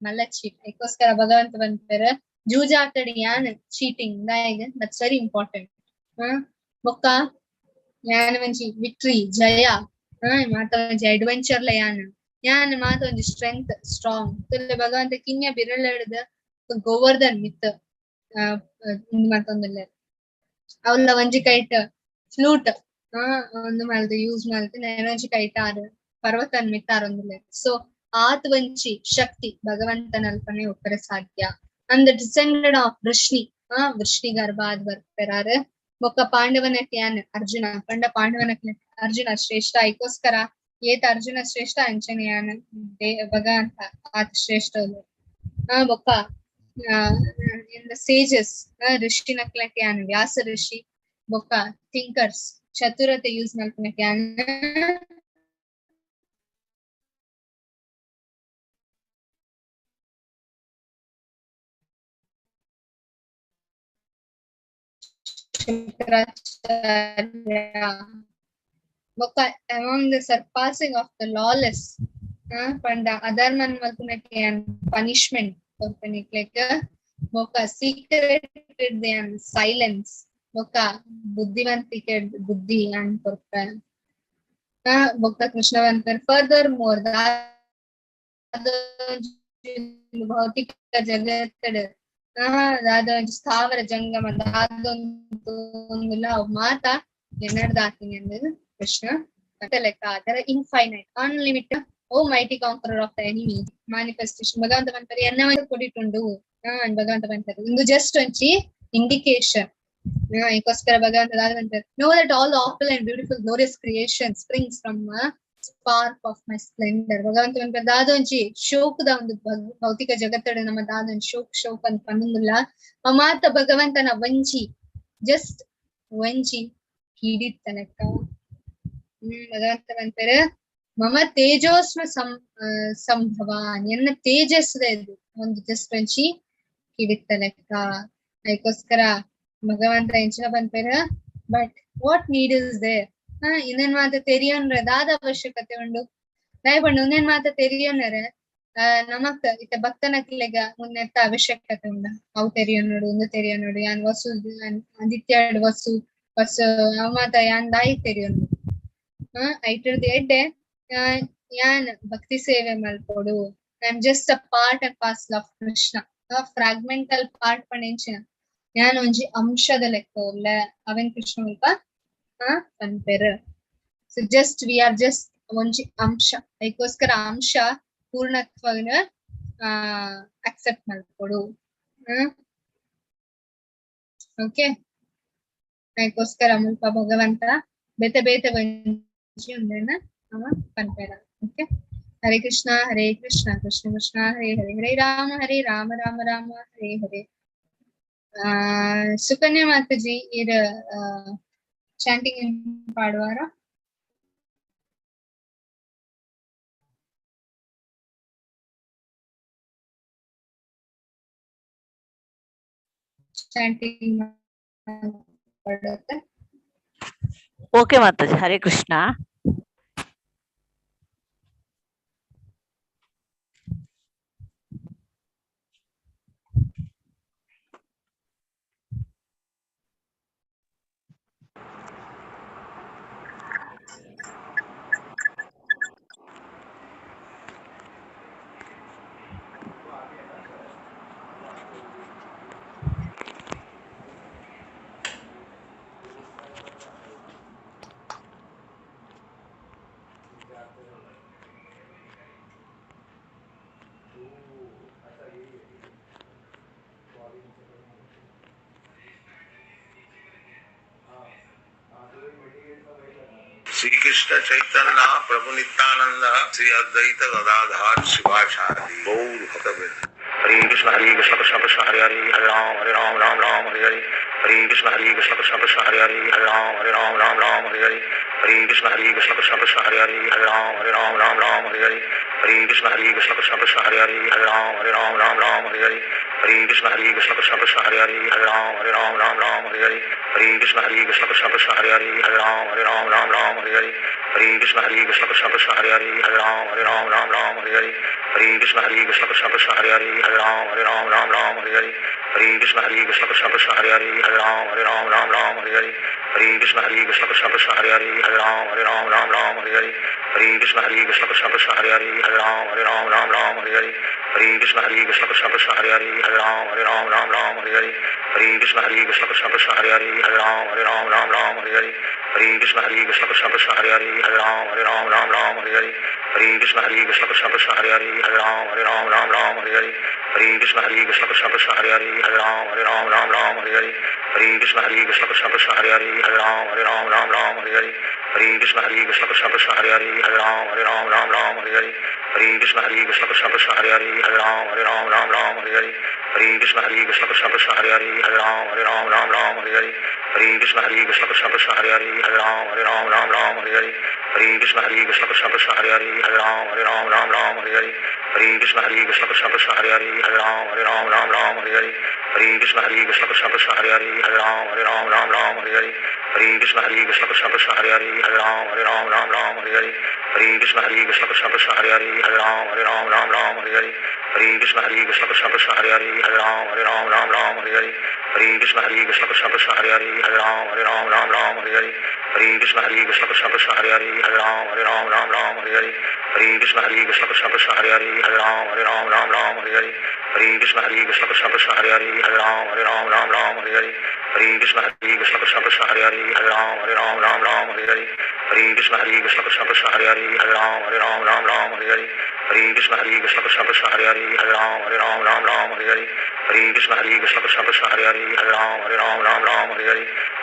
ಮಲ್ಲ ಚೀಟ್ ಅದಕ್ಕೋಸ್ಕರ ಭಗವಂತ ಬಂದ್ತಾರೆ ಜೂಜಾಟಡಿ ಯಾನ್ ಚೀಟಿಂಗ್ ದಾಯಿಗೆ ದಟ್ಸ್ ವೆರಿ ಇಂಪಾರ್ಟೆಂಟ್. ಬೊಕ್ಕ ಯಾನ್ ಒಂಜಿ ವಿಕ್ಟ್ರಿ ಜಯ ಮಾತ ಒಂಜಿ ಅಡ್ವೆಂಚರ್ಲ ಯಾನ್ ಮಾತ ಒಂಜಿ ಸ್ಟ್ರೆಂತ್ ಸ್ಟ್ರಾಂಗ್ ಭಗವಂತ ಕಿನ್ಯ ಬಿರಳ ಹಿಡ್ದ ಗೋವರ್ಧನ್ ಮಿತ್ ಮತ್ತೊಂದಿಲ್ಲ ಅವಲ್ಲ ಒಂಜಿ ಕೈಟ್ ಫ್ಲೂಟ್ ಒಂದು ಮಲ್ದು ಯೂಸ್ ಮಲ್ತು ಒಂಜಿ ಕೈಟ್ ಆರು ಪರ್ವತನ್ ಮಿತ್ತಾರೊಂದಿಲ್ಲ. ಸೊ ಆತ್ ಒಂಜಿ ಶಕ್ತಿ ಭಗವಂತನ ಅಲ್ಪನೆ ಒಪ್ಪರೆ ಸಾಧ್ಯ. ಅಂದ್ ಡಿಸೆಂಡೆಡ್ ಆಫ್ ವೃಷ್ಣಿ ವೃಷ್ಣಿ ಗರ್ಭ ಆದ್ ಬರ್ತಾರ. ಬೊಕ್ಕ ಪಾಂಡವನಕ್ಕೆ ಯಾನ್ ಅರ್ಜುನ ಕಂಡ ಪಾಂಡವನಕ್ಕೆ ಅರ್ಜುನ ಶ್ರೇಷ್ಠ ಅದಕ್ಕೋಸ್ಕರ ಏತ್ ಅರ್ಜುನ ಶ್ರೇಷ್ಠ ಅಂಚನೆ ಯಾನ್ ಭಗವಂತ ಆತ್ ಶ್ರೇಷ್ಠ. ಬೊಕ್ಕ ಇನ್ ದ ಸೇಜಸ್ ಋಷಿ ನಕ್ಲಕ್ಕೆ ಯಾನ್ ವ್ಯಾಸ ಋಷಿ. ಬೊಕ್ಕ ಥಿಂಕರ್ಸ್ ಚತುರತೆ ಯೂಸ್ ಮಲ್ಪನಕ್ಕೆ ಯಾನ್ among the surpassing of the lawless panda adharman malpunake and punishment like boka secreted and silence boka buddhivantike buddhi and porpa boka krishna vantar furthermore bhautika jagat ದಾದ ಸ್ಥಾವರ ಜಂಗಮ ದಾದೊಂದು ಮಾತ ಎನ್ನಡ್ದಾತೀನಿ ಅಂದ್ ಕೃಷ್ಣ ಲೆಕ್ಕ ಅದರ infinite unlimited O mighty conqueror of the enemy manifestation ಭಗವಂತ ಬಂತಾರೆ ಎನ್ನ ಕೊಡಿಟುಂಡು ಭಗವಂತ ಬಂತಾರೆ ಇಂದು ಜಸ್ಟ್ ಒಂಚಿ ಇಂಡಿಕೇಶನ್. ಇದಕ್ಕೋಸ್ಕರ ಭಗವಂತ ದಾದ ಬಂತಾರೆ know that all opulent and beautiful glorious creation springs from spark of my splendour. ಭಗವಂತ ಬಂತಾರೆ ದಾದೊಂಜಿ ಶೋಕದ ಒಂದು ಭೌತಿಕ ಜಗತ್ತಡೆ ನಮ್ಮ ದಾದೊಂದು ಶೋಕ್ ಅಂತ ಪಂದಿಲ್ಲ ಮಾತ ಭಗವಂತನ ವಂಚಿ ಜಸ್ಟ್ ವಂಚಿ ಹಿಡಿತ ಲೆಕ್ಕ. ಭಗವಂತ ಬಂತಾರೆ ಮಮ ತೇಜೋಸ್ಮ ಸಂಭವ ಎನ್ನ ತೇಜಸ್ಸದ ಇದು ಒಂದು ಜಸ್ಟ್ ವಂಚಿ ಹಿಡಿತ ಲೆಕ್ಕ. ಅದಕ್ಕೋಸ್ಕರ ಭಗವಂತ ಎಂಚಿನ ಬಂತಾರೆ but what need is there ಇನ್ನೇನ್ ಮಾತ ತೆರಿಯೋನ್ರ ದಾದ ಅವಶ್ಯಕತೆ ಉಂಡು ದಯಪಂಡು ಇನ್ನೇನ್ ಮಾತ ತೆರಿಯೋನರ ನಮಕ್ ಇತ್ತ ಭಕ್ತನಕ್ಲೆಗ ಮುನ್ನೆತ್ತ ಅವಶ್ಯಕತೆ ಉಂಡ ಅವು ತೆರಿಯೋನೋಡು ಒಂದು ತೆರಿಯೋನೋಡು ಯಾನ್ ವಸು ಆದಿತ್ಯ ವಸು ಅವ ಮಾತ ಯಾನ್ ದಾಯಿ ತೆರಿಯೋನು ಐಟರ್ದು ಎಡ್ಡೆ ಯಾನ್ ಭಕ್ತಿ ಸೇವೆ ಮಲ್ಪೋಡು. I am just a part and parcel of Krishna fragmental part ಪಂಡೆಂಚಿನ ಯಾನ್ ಒಂಜಿ ಅಂಶದ ಲೆಕ್ಕ ಒಲ್ಲ ಅವೆನ್ ಕೃಷ್ಣ ಮುಲ್ಪ ಪನ್ಪೆರ್. So just we are just ಒಂಜಿ ಅಂಶ ಅದಕ್ಕೋಸ್ಕರ ಅಂಶ ಪೂರ್ಣತ್ವನ ಅಕ್ಸೆಪ್ಟ್ ಮಾಡ್ಕೊಡು. ಓಕೆ ಅದಕ್ಕೋಸ್ಕರ ಮುಲ್ಪ ಭಗವಂತ ಬೇತೆ ಬೇತೆ ಒಂಜಿ ಉಂಡೆನ ಅವ ಪನ್ಪೆರ. ಓಕೆ ಹರೇ ಕೃಷ್ಣ ಕೃಷ್ಣ ಕೃಷ್ಣ ಹರೇ ಹರೇ ಹರೇ ರಾಮ ರಾಮ ರಾಮ ಹರೇ ಹರೇ. ಸುಕನ್ಯಾ ಮಾತಾಜಿ ಇರ chanting ಪಾಡುವಾರ chanting ಪಾಡುತ್ತೆ. Okay Mataji Hare Krishna. Shri Krishna Chaitanya Prabhu Nityanand Shri Advaita Gadadhar Shivacharya Gaur भक्तवृंद। Hare Krishna Krishna Krishna Hare Hare, Hare Ram Ram Ram Hare Hare, Hare Krishna Krishna Krishna Hare Hare Hare Ram Ram Hare Hare Hare Krishna Krishna Krishna Hare Hare Hare Ram Ram Hare Hare Hare Krishna Krishna Krishna Hare Hare Hare Ram Ram Hare Hare Hare Krishna Krishna Krishna Hare Hare Hare Ram Ram Hare Hare Hare Krishna Krishna Krishna Hare Hare Hare Ram Ram Hare Hare Hare Krishna Krishna Krishna Hare Hare Hare Ram Ram Hare Hare Hare Krishna Krishna Krishna Hare Hare Hare Ram Ram Hare Hare Hare Krishna Krishna Krishna Hare Hare Hare Ram Hare Hare Hare Krishna Krishna Krishna Hare Hare Hare Ram Hare Hare Hare Krishna Krishna Krishna Hare Hare Hare Ram Hare Hare Hare Krishna Krishna Krishna Hare Hare Hare Ram Hare Hare Hare Krishna Krishna Krishna Hare Hare Hare Ram Hare Hare Hare Krishna Krishna Krishna Hare Hare Hare Ram Hare Hare Hare Krishna Krishna Krishna Hare Hare Hare Ram Hare Hare Hare Krishna Krishna Krishna Hare Hare Hare Ram Hare Hare Hare Krishna Krishna Krishna Hare Hare Hare Ram Hare Hare Hare Krishna Krishna Krishna Hare Hare Hare Ram Hare Hare Hare Krishna Krishna Krishna Hare Hare Hare Ram Hare Hare Hare Krishna Krishna Krishna Hare Hare Hare Ram Hare Hare Hare Krishna Krishna Krishna Hare Hare Hare Ram Hare Hare Hare Krishna Krishna Krishna Hare Hare Hare Ram Hare Hare Hare Krishna Krishna Krishna Hare Hare Hare Ram Hare Hare Hare Krishna Krishna Krishna Hare Hare Hare Ram Hare Hare Hare Krishna Krishna Krishna Hare Hare Hare Ram Hare Hare Hare Krishna Krishna Krishna Hare Hare Hare Ram Hare Hare Hare Krishna Krishna Krishna Hare Hare Hare Ram Hare Hare Hare Krishna Krishna Krishna Hare Hare Hare Ram Hare Hare Hare Krishna Krishna Krishna Hare Hare Hare Ram Hare Hare Hare Krishna Krishna Krishna Hare Hare Hare Ram Hare Hare Hare Krishna Krishna Krishna Hare Hare Hare Ram Hare Hare Hare Krishna Krishna Krishna Hare Hare Hare Ram Hare Hare Hare Krishna Krishna Krishna Hare Hare Hare Ram Hare Hare Hare Krishna Krishna Krishna Hare Hare Hare Ram Hare Hare Hare Krishna Krishna Krishna Hare Hare Hare Ram Hare Hare Hare Krishna Krishna Krishna Hare Hare Hare Ram Hare Hare Hare Krishna Krishna Krishna Hare Hare Hare Ram Hare Hare Hare Krishna Krishna Krishna Hare Hare Hare Ram Hare Hare Hare Krishna Krishna Krishna Hare Hare Hare Ram Hare Hare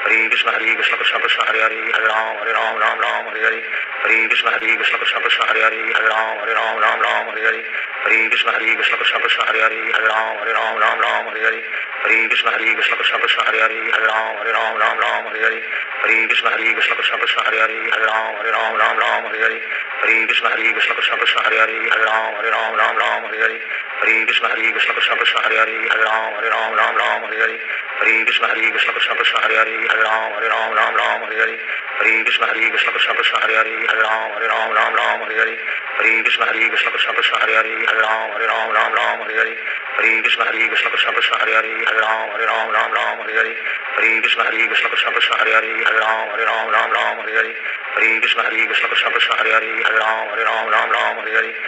Hare Krishna Krishna Krishna Hare Hare Hare Ram Hare Hare Hare Krishna Krishna Krishna Hare Hare Hare Ram Hare Hare Hare Krishna Krishna Krishna Hare Hare Hare Ram Hare Hare Hare Krishna Krishna Krishna Hare Hare Hare Ram Hare Hare Hare Krishna Krishna Krishna Hare Hare Hare Ram Hare Hare Hare Krishna Krishna Krishna Hare Hare Hare Ram Hare Hare Hare Krishna Krishna Krishna Hare Hare Hare Ram Hare Hare Hare Krishna Krishna Krishna Hare Hare Hare Ram Hare Hare Hare Krishna Krishna Krishna Hare Hare Hare Ram Hare Hare Hare Krishna Krishna Krishna Hare Hare Hare Ram Hare Hare Hare Krishna Krishna Krishna Hare Hare Hare Ram Hare Hare Hare Krishna Krishna Krishna Hare Hare Hare Ram Hare Hare Hare Krishna Krishna Krishna Hare Hare Hare Ram Hare Hare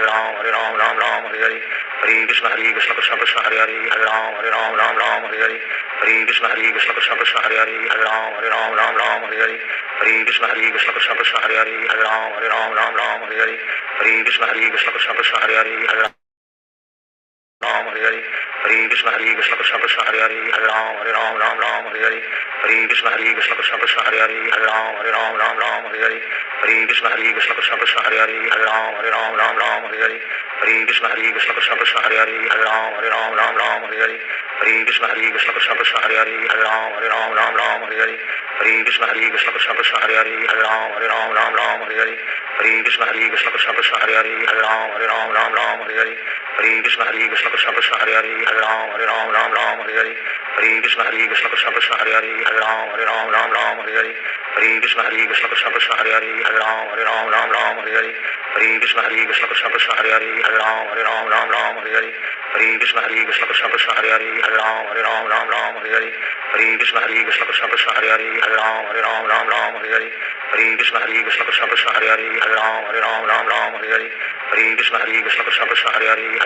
Hare Krishna Krishna Krishna Hare Hare Hare Ram Hare Hare Hare Krishna Krishna Krishna Hare Hare Hare Ram Hare Hare Hare Krishna Krishna Krishna Hare Hare Hare Ram Hare Hare Hare Krishna Krishna Krishna Hare Hare Hare Ram Hare Hare Hare Krishna Krishna Krishna Hare Hare Hare Ram Hare Hare Hare Krishna Krishna Krishna Hare Hare Hare Ram Hare Hare Hare Krishna Krishna Krishna Hare Hare Hare Ram Hare Hare Hare Krishna Krishna Krishna Hare Hare Hare Ram Hare Hare Hare Krishna Krishna Krishna Hare Hare Hare Ram Hare Hare Hare Krishna Krishna Krishna Hare Hare Hare Ram Hare Hare Hare Krishna Krishna Krishna Hare Hare Hare Ram Hare Hare Hare Krishna Krishna Krishna Hare Hare Hare Ram Hare Hare Hare Krishna Krishna Krishna Hare Hare Hare Ram Hare Hare Hare Krishna Krishna Krishna Hare Hare Hare Ram Hare Hare Hare Krishna Krishna Krishna Hare Hare Hare Ram Hare Hare Hare Krishna Krishna Krishna Hare Hare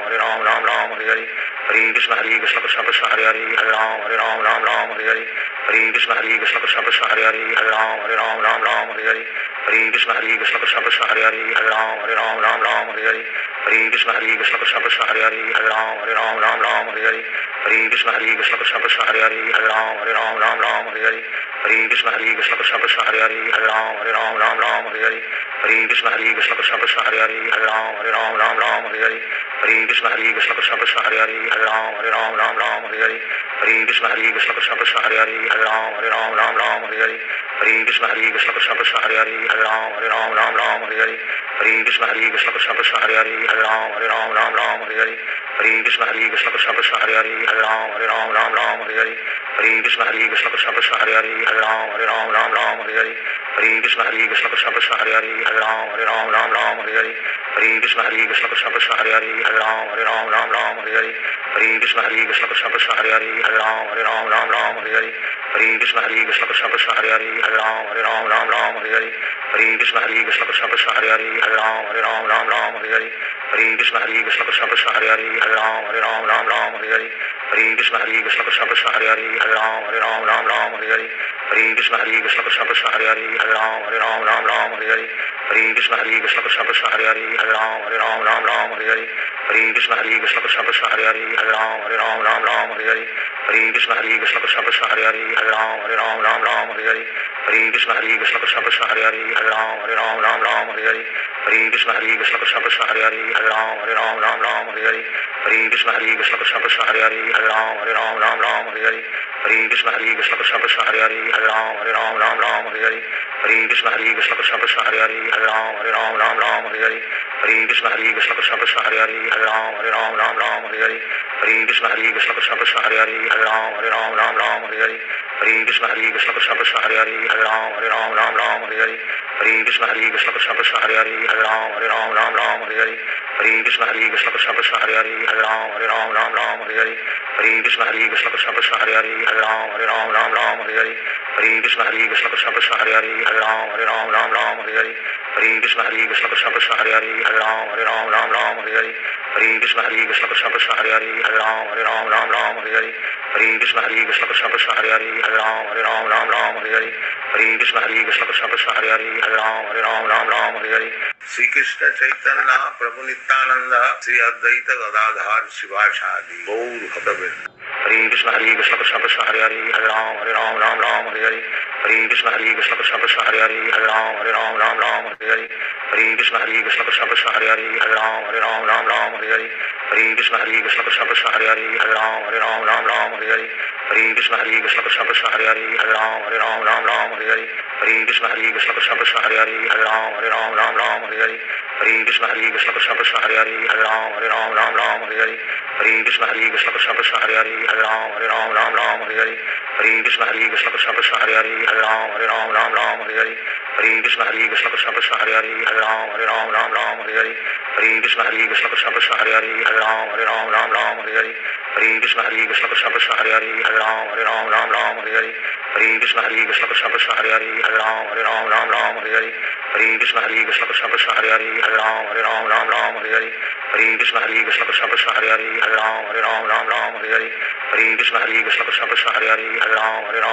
Hare Ram Hare Hare Hare Krishna Krishna Krishna Hare Hare Hare Ram Hare Hare Hare Krishna Krishna Krishna Hare Hare Hare Ram Hare Hare Hare Krishna Krishna Krishna Hare Hare Hare Ram Hare Hare Hare Krishna Krishna Krishna Hare Hare Hare Ram Hare Hare Hare Krishna Krishna Krishna Hare Hare Hare Ram Hare Hare Hare Krishna Krishna Krishna Hare Hare Hare Ram Hare Hare Hare Krishna Krishna Krishna Hare Hare Hare Ram Hare Hare Hare Krishna Krishna Krishna Hare Hare Hare Ram Hare Hare Hare Hare Krishna Krishna Krishna Hare Hare Hare Ram Ram Ram Hare Hare Hare Krishna Krishna Krishna Hare Hare Hare Ram Ram Hare Hare Hare Krishna Krishna Krishna Hare Hare Hare Ram Ram Hare Hare Hare Krishna Krishna Krishna Hare Hare Hare Ram Ram Hare Hare Hare Krishna Krishna Krishna Hare Hare Hare Ram Ram Hare Hare Hare Krishna Krishna Krishna Hare Hare Hare Ram Ram Hare Hare Hare Krishna Krishna Krishna Hare Hare Hare Ram Ram Hare Hare Hare Krishna Krishna Krishna Hare Hare Hare Ram Ram Hare Hare Hare Krishna Krishna Krishna Hare Hare Hare Ram Ram Hare Hare Hare Krishna Krishna Krishna Hare Hare Hare Ram Ram Hare Hare Hare Krishna Krishna Krishna Hare Hare Hare Ram Ram Hare Hare Hare Krishna Krishna Krishna Hare Hare Hare Ram Ram Hare Hare Hare Krishna Krishna Krishna Hare Hare Hare Ram Ram Hare Hare Hare Krishna Krishna Krishna Hare Hare Hare Ram Ram Hare Hare Hare Krishna Krishna Krishna Hare Hare Hare Ram Ram Hare Hare Hare Krishna Krishna Krishna Hare Hare Hare Ram Ram Hare Hare Hare Krishna Krishna Krishna Hare Hare Hare Ram Ram Hare Hare Hare Krishna Krishna Krishna Hare Hare Hare Ram Ram Hare Hare Hare Krishna Krishna Krishna Hare Hare Hare Ram Ram Hare Hare Hare Krishna Krishna Krishna Hare Hare Hare Ram Ram Hare Hare Hare Krishna Krishna Krishna Hare Hare Hare Ram Ram Hare Hare Hare Krishna Krishna Krishna Hare Hare Hare Ram Ram Hare Hare Hare Krishna Krishna Krishna Hare Hare Hare Ram Ram Hare Hare Hare Krishna Krishna Krishna Hare Hare Hare Ram Ram Hare Hare Hare Krishna Krishna Krishna Hare Hare Hare Ram Ram Hare Hare Hare Krishna Krishna Krishna Hare Hare Hare Ram Ram Hare Hare Hare Krishna Krishna Krishna Hare Hare Hare Ram Ram Hare Hare Hare Krishna Krishna Krishna Hare Hare Hare Ram Ram Hare Hare Hare Krishna Krishna Krishna Hare Hare Hare Ram Ram Hare Hare Hare Krishna Krishna Krishna Hare Hare Hare Ram Ram Hare Hare Hare Krishna Krishna Krishna Hare Hare Hare Ram Ram Hare Hare Hare Krishna Krishna Krishna Hare Hare Hare Ram Hare Hare Sri Krishna Chaitanya Prabhu Nityananda Sri Advaita Gadadhar Sivasadi Gaur Bhaktavinda Hare Krishna Krishna Krishna Hare Hare Hare Ram Hare Hare Hare Krishna Krishna Krishna Hare Hare Hare Ram Hare Hare Hare Krishna Krishna Krishna Hare Hare Hare Ram Hare Hare Hare Krishna Krishna Krishna Hare Hare Hare Ram Hare Hare Hare Krishna Krishna Krishna Hare Hare Hare Ram Hare Hare Hare Krishna Krishna Krishna Hare Hare Hare Ram Hare Hare Hare Krishna Krishna Krishna Hare Hare Hare Ram Hare Hare Hare Krishna Krishna Krishna Hare Hare Hare Ram Hare Hare Hare Krishna Krishna Krishna Hare Hare Hare Ram Hare Hare Hare Krishna Krishna Krishna Hare Hare Hare Ram Hare Hare Hare Krishna Krishna Krishna Hare Hare Hare Ram Hare Hare Hare Krishna Krishna Krishna Hare Hare Hare Ram Hare Hare Hare Krishna Krishna Krishna Hare Hare Hare Ram Hare Hare Hare Krishna Krishna Krishna Hare Hare Hare Ram Hare Hare Hare Krishna Krishna Krishna Hare Hare Hare Ram Hare Hare Hare Krishna Krishna Krishna Hare Hare Hare Ram Hare Hare Hare Krishna Krishna Krishna Hare Hare Hare Ram Hare Hare Hare Krishna Krishna Krishna Hare Hare Hare Ram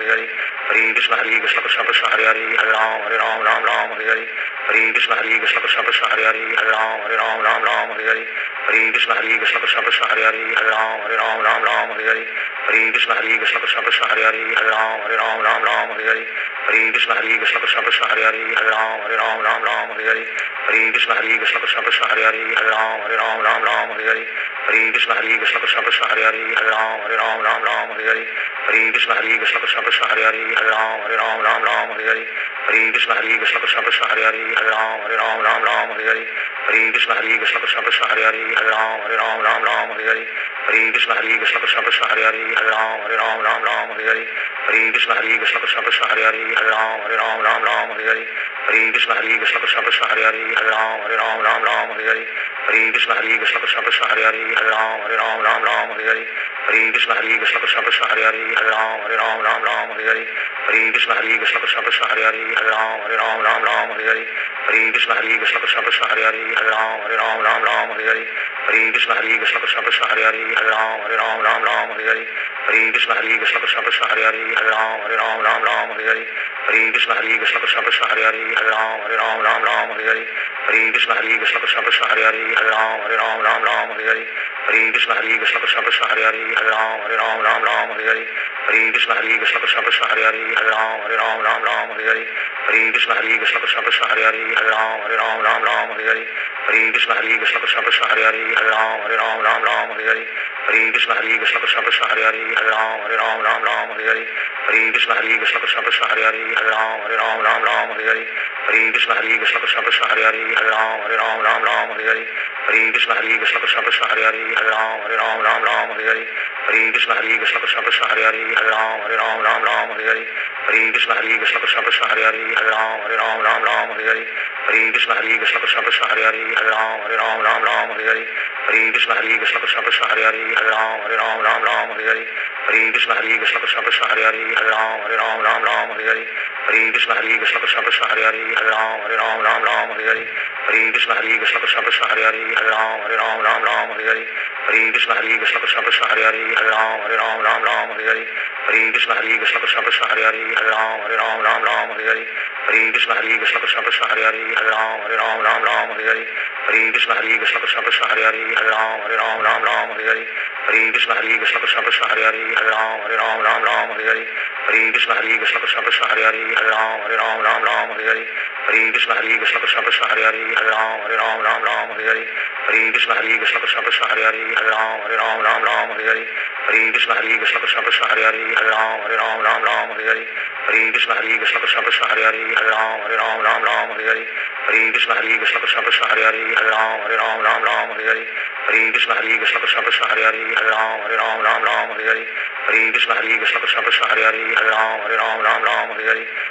Hare Hare Hare Krishna Krishna Krishna Hare Hare Hare Ram Hare Hare Hare Krishna Krishna Krishna Hare Hare Hare Ram Hare Hare Hare Krishna Krishna Krishna Hare Hare Hare Ram Hare Hare Hare Krishna Krishna Krishna Hare Hare Hare Ram Hare Hare Hare Krishna Krishna Krishna Hare Hare Hare Ram Hare Hare Hare Krishna Krishna Krishna Hare Hare Hare Ram Hare Hare Hare Krishna Krishna Krishna Hare Hare Hare Ram Hare Hare Hare Krishna Krishna Krishna Hare Hare Hare Ram Hare Hare Hare Krishna Krishna Krishna Hare Hare Hare Ram Hare Hare Hare Krishna Krishna Krishna Hare Hare Hare Ram Hare Hare Hare Krishna Krishna Krishna Hare Hare Hare Ram Hare Hare Hare Krishna Krishna Krishna Hare Hare Hare Ram Hare Hare Hare Krishna Krishna Krishna Hare Hare Hare Ram Hare Hare Hare Krishna Krishna Krishna Hare Hare Hare Ram Hare Hare Hare Krishna Krishna Krishna Hare Hare Hare Ram Hare Hare Hare Krishna Krishna Krishna Hare Hare Hare Ram Hare Hare Hare Krishna Krishna Krishna Hare Hare Hare Ram Hare Hare Hare Krishna Krishna Krishna Hare Hare Hare Ram Hare Hare Hare Krishna Krishna Krishna Hare Hare Hare Ram Hare Hare Hare Krishna Krishna Krishna Hare Hare Hare Ram Hare Hare Hare Krishna Krishna Krishna Hare Hare Hare Ram Hare Hare Hare Krishna Krishna Krishna Hare Hare Hare Ram Hare Hare Hare Krishna Krishna Krishna Hare Hare Hare Ram Hare Hare Hare Hare Krishna Krishna Krishna Hare Hare Hare Ram Ram Hare Hare Hare Krishna Krishna Krishna Hare Hare Hare Ram Ram Hare Hare Hare Krishna Krishna Krishna Hare Hare Hare Ram Ram Hare Hare Hare Krishna Krishna Krishna Hare Hare Hare Ram Ram Hare Hare Hare Krishna Krishna Krishna Hare Hare Hare Ram Ram Hare Hare Hare Krishna Krishna Krishna Hare Hare Hare Ram Ram Hare Hare Hare Krishna Krishna Krishna Hare Hare Hare Ram Hare Hare Hare Krishna Krishna Krishna Hare Hare Hare Ram Hare Hare Hare Krishna Krishna Krishna Hare Hare Hare Ram Hare Hare Hare Krishna Krishna Krishna Hare Hare Hare Ram Hare Hare Hare Krishna Krishna Krishna Hare Hare Hare Ram Hare Hare Hare Krishna Krishna Krishna Hare Hare Hare Ram Hare Hare Hare Krishna Krishna Krishna Hare Hare Hare Ram Hare Hare Hare Krishna Krishna Krishna Hare Hare Hare Ram Hare Hare Hare Krishna Krishna Krishna Hare Hare Hare Ram Hare Hare Hare Krishna Krishna Krishna Hare Hare Hare Ram Hare Hare Hare Krishna Krishna Krishna Hare Hare Hare Ram Hare Hare Hare Krishna Krishna Krishna Hare Hare Hare Ram Hare Hare Hare Krishna Krishna Krishna Hare Hare Hare Ram Hare Hare Hare Krishna Krishna Krishna Hare Hare Hare Ram Hare Hare Hare Krishna Krishna Krishna Hare Hare Hare Ram Hare Hare Hare Krishna Krishna Krishna Hare Hare Hare Ram Hare Hare Hare Krishna Krishna Krishna Hare Hare Hare Ram Hare Hare Hare Krishna Krishna Krishna Hare Hare Hare Ram Hare Hare Hare Krishna Krishna Krishna Hare Hare Hare Ram Hare Hare Hare Krishna Krishna Krishna Hare Hare Hare Ram Hare Hare Hare Krishna Krishna Krishna Hare Hare Hare Ram Hare Hare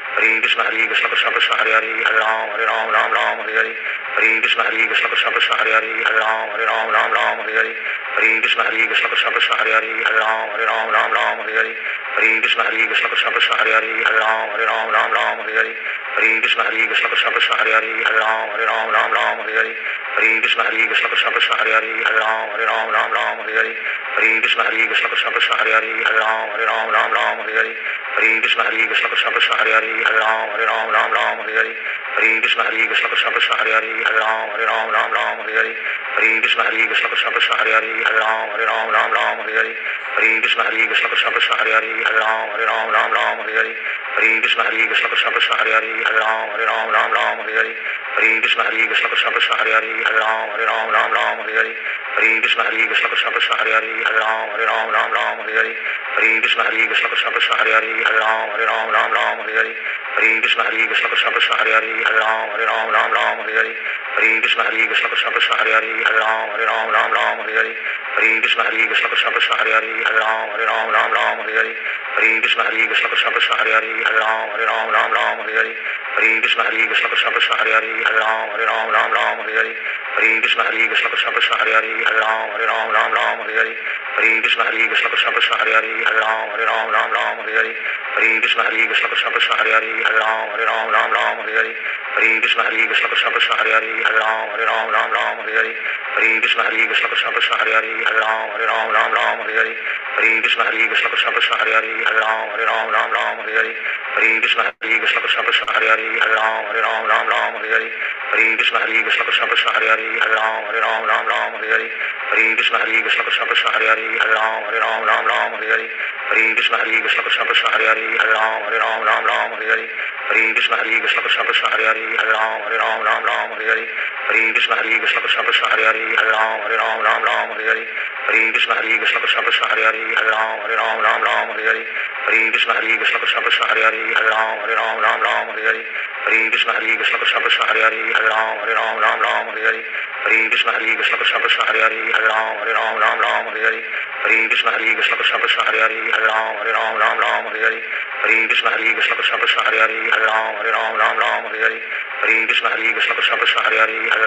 Hare Krishna Krishna Krishna Hare Hare Hare Ram Hare Hare Hare Krishna Krishna Krishna Hare Hare Hare Ram Hare Hare Hare Krishna Krishna Krishna Hare Hare Hare Ram Hare Hare Hare Krishna Krishna Krishna Hare Hare Hare Ram Hare Hare Hare Krishna Krishna Krishna Hare Hare Hare Ram Hare Hare Hare Krishna Krishna Krishna Hare Hare Hare Ram Hare Hare Hare Krishna Krishna Krishna Hare Hare Hare Ram Hare Hare Hare Krishna Krishna Krishna Hare Hare Hare Ram Hare Hare Hare Krishna Krishna Krishna Hare Hare Hare Ram Hare Hare Hare Krishna Krishna Krishna Hare Hare Hare Ram Hare Hare Hare Krishna Krishna Krishna Hare Hare Hare Ram Hare Hare Hare Krishna Krishna Krishna Hare Hare Hare Ram Hare Hare Hare Krishna Krishna Krishna Hare Hare Hare Ram Hare Hare Hare Krishna Krishna Krishna Hare Hare Hare Ram Hare Hare Hare Krishna Krishna Krishna Hare Hare Hare Ram Hare Hare Hare Krishna Krishna Krishna Hare Hare Hare Ram Hare Hare Hare Krishna Krishna Krishna Hare Hare Hare Ram Hare Hare Hare Krishna Krishna Krishna Hare Hare Hare Ram Hare Hare Hare Krishna Krishna Krishna Hare Hare Hare Ram Hare Hare Hare Krishna Krishna Krishna Hare Hare Hare Ram Hare Hare Hare Krishna Krishna Krishna Hare Hare Hare Ram Hare Hare Hare Krishna Krishna Krishna Hare Hare Hare Ram Hare Hare Hare Krishna Krishna Krishna Hare Hare Hare Ram Hare Hare Hare Krishna Krishna Krishna Hare Hare Hare Ram Hare Hare Hare Krishna Krishna Krishna Hare Hare Hare Ram Hare Hare Hare Krishna Krishna Krishna Hare Hare Hare Ram Hare Hare Hare Krishna Krishna Krishna Hare Hare Hare Ram Hare Hare Hare Krishna Krishna Krishna Hare Hare Hare Ram Hare Hare Hare Krishna Krishna Krishna Hare Hare Hare Ram Hare Hare Hare Krishna Krishna Krishna Hare Hare Hare Ram Hare Hare Hare Krishna Krishna Krishna Hare Hare Hare Ram Hare Hare Hare Krishna Krishna Krishna Hare Hare Hare Ram Hare Hare Hare Krishna Krishna Krishna Hare Hare Hare Ram Hare Hare Hare Krishna Krishna Krishna Hare Hare Hare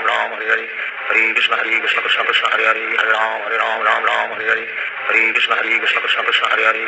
Ram Hare Hare Hare Krishna Krishna Krishna Hare Hare Hare Ram Hare Hare Hare Krishna Krishna Krishna Hare Hare Hare Ram Hare Hare Hare Krishna Krishna Krishna Hare Hare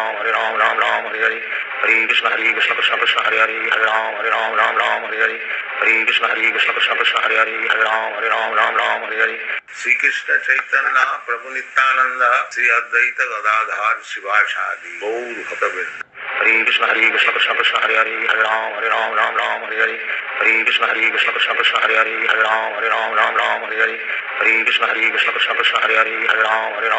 Hare Ram Hare Hare Hare Krishna Krishna Krishna Hare Hare Hare Ram Hare Hare Hare Krishna Krishna Krishna Hare Hare Hare Ram Hare Hare Hare Krishna Krishna Krishna Hare Hare Hare Ram Hare Hare Shri Krishna Chaitanya Prabhu Nityanand Shri Advaita Gadadhar शिवासादि Gaur भक्तवृंद Hare Krishna Krishna Krishna Hare Hare Ram Hare Hare Hare Krishna Krishna Krishna Hare Hare Ram Hare Hare Hare Krishna Krishna Krishna Hare Hare Ram Hare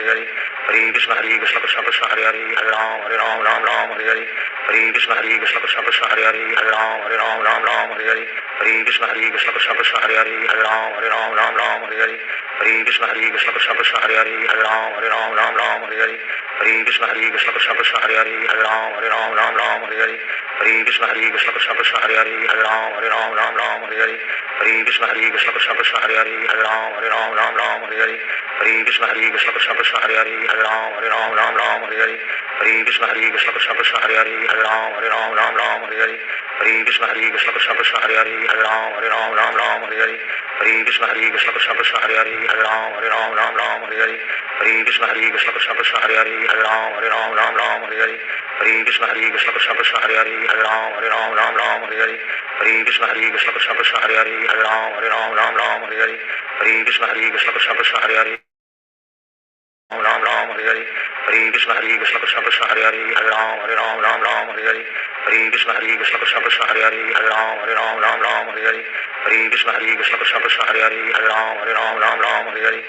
Hare Hare Krishna Krishna Krishna Hare Hare Ram Hare Hare Hare Krishna Krishna Krishna Hare Hare Ram Hare Hare Hare Krishna Krishna Krishna Hare Hare Ram Hare Hare Hare Krishna Krishna Krishna Hare Hare Ram Ram Hare Hare Hare Krishna Krishna Krishna Hare Hare Ram Ram Hare Hare Hare Krishna Krishna Krishna Hare Hare Ram Ram Hare Hare Hare Krishna Krishna Krishna Hare Hare Ram Hare Hare Hare Krishna Krishna Krishna Hare Hare Ram Hare Hare Hare Krishna Krishna Krishna Hare Hare Ram Hare Hare Hare Krishna Krishna Krishna Krishna Hare Hare Ram Hare Hare Hare Krishna Krishna Krishna Krishna Hare Hare Ram Hare Hare Hare Krishna Krishna Krishna Krishna Hare Hare Ram Hare Hare Hare Krishna Krishna Krishna Krishna Hare Hare Ram Hare Hare Hare Krishna Krishna Krishna Krishna Hare Hare Ram Hare Hare Hare Krishna Krishna Krishna Krishna Hare Hare Ram Hare Hare Hare Krishna Krishna Krishna Krishna Hare Hare Ram Hare Hare Hare Krishna Krishna Krishna Krishna Hare Hare Ram Hare Hare Hare Krishna Krishna Krishna Krishna Hare Hare Ram Hare Hare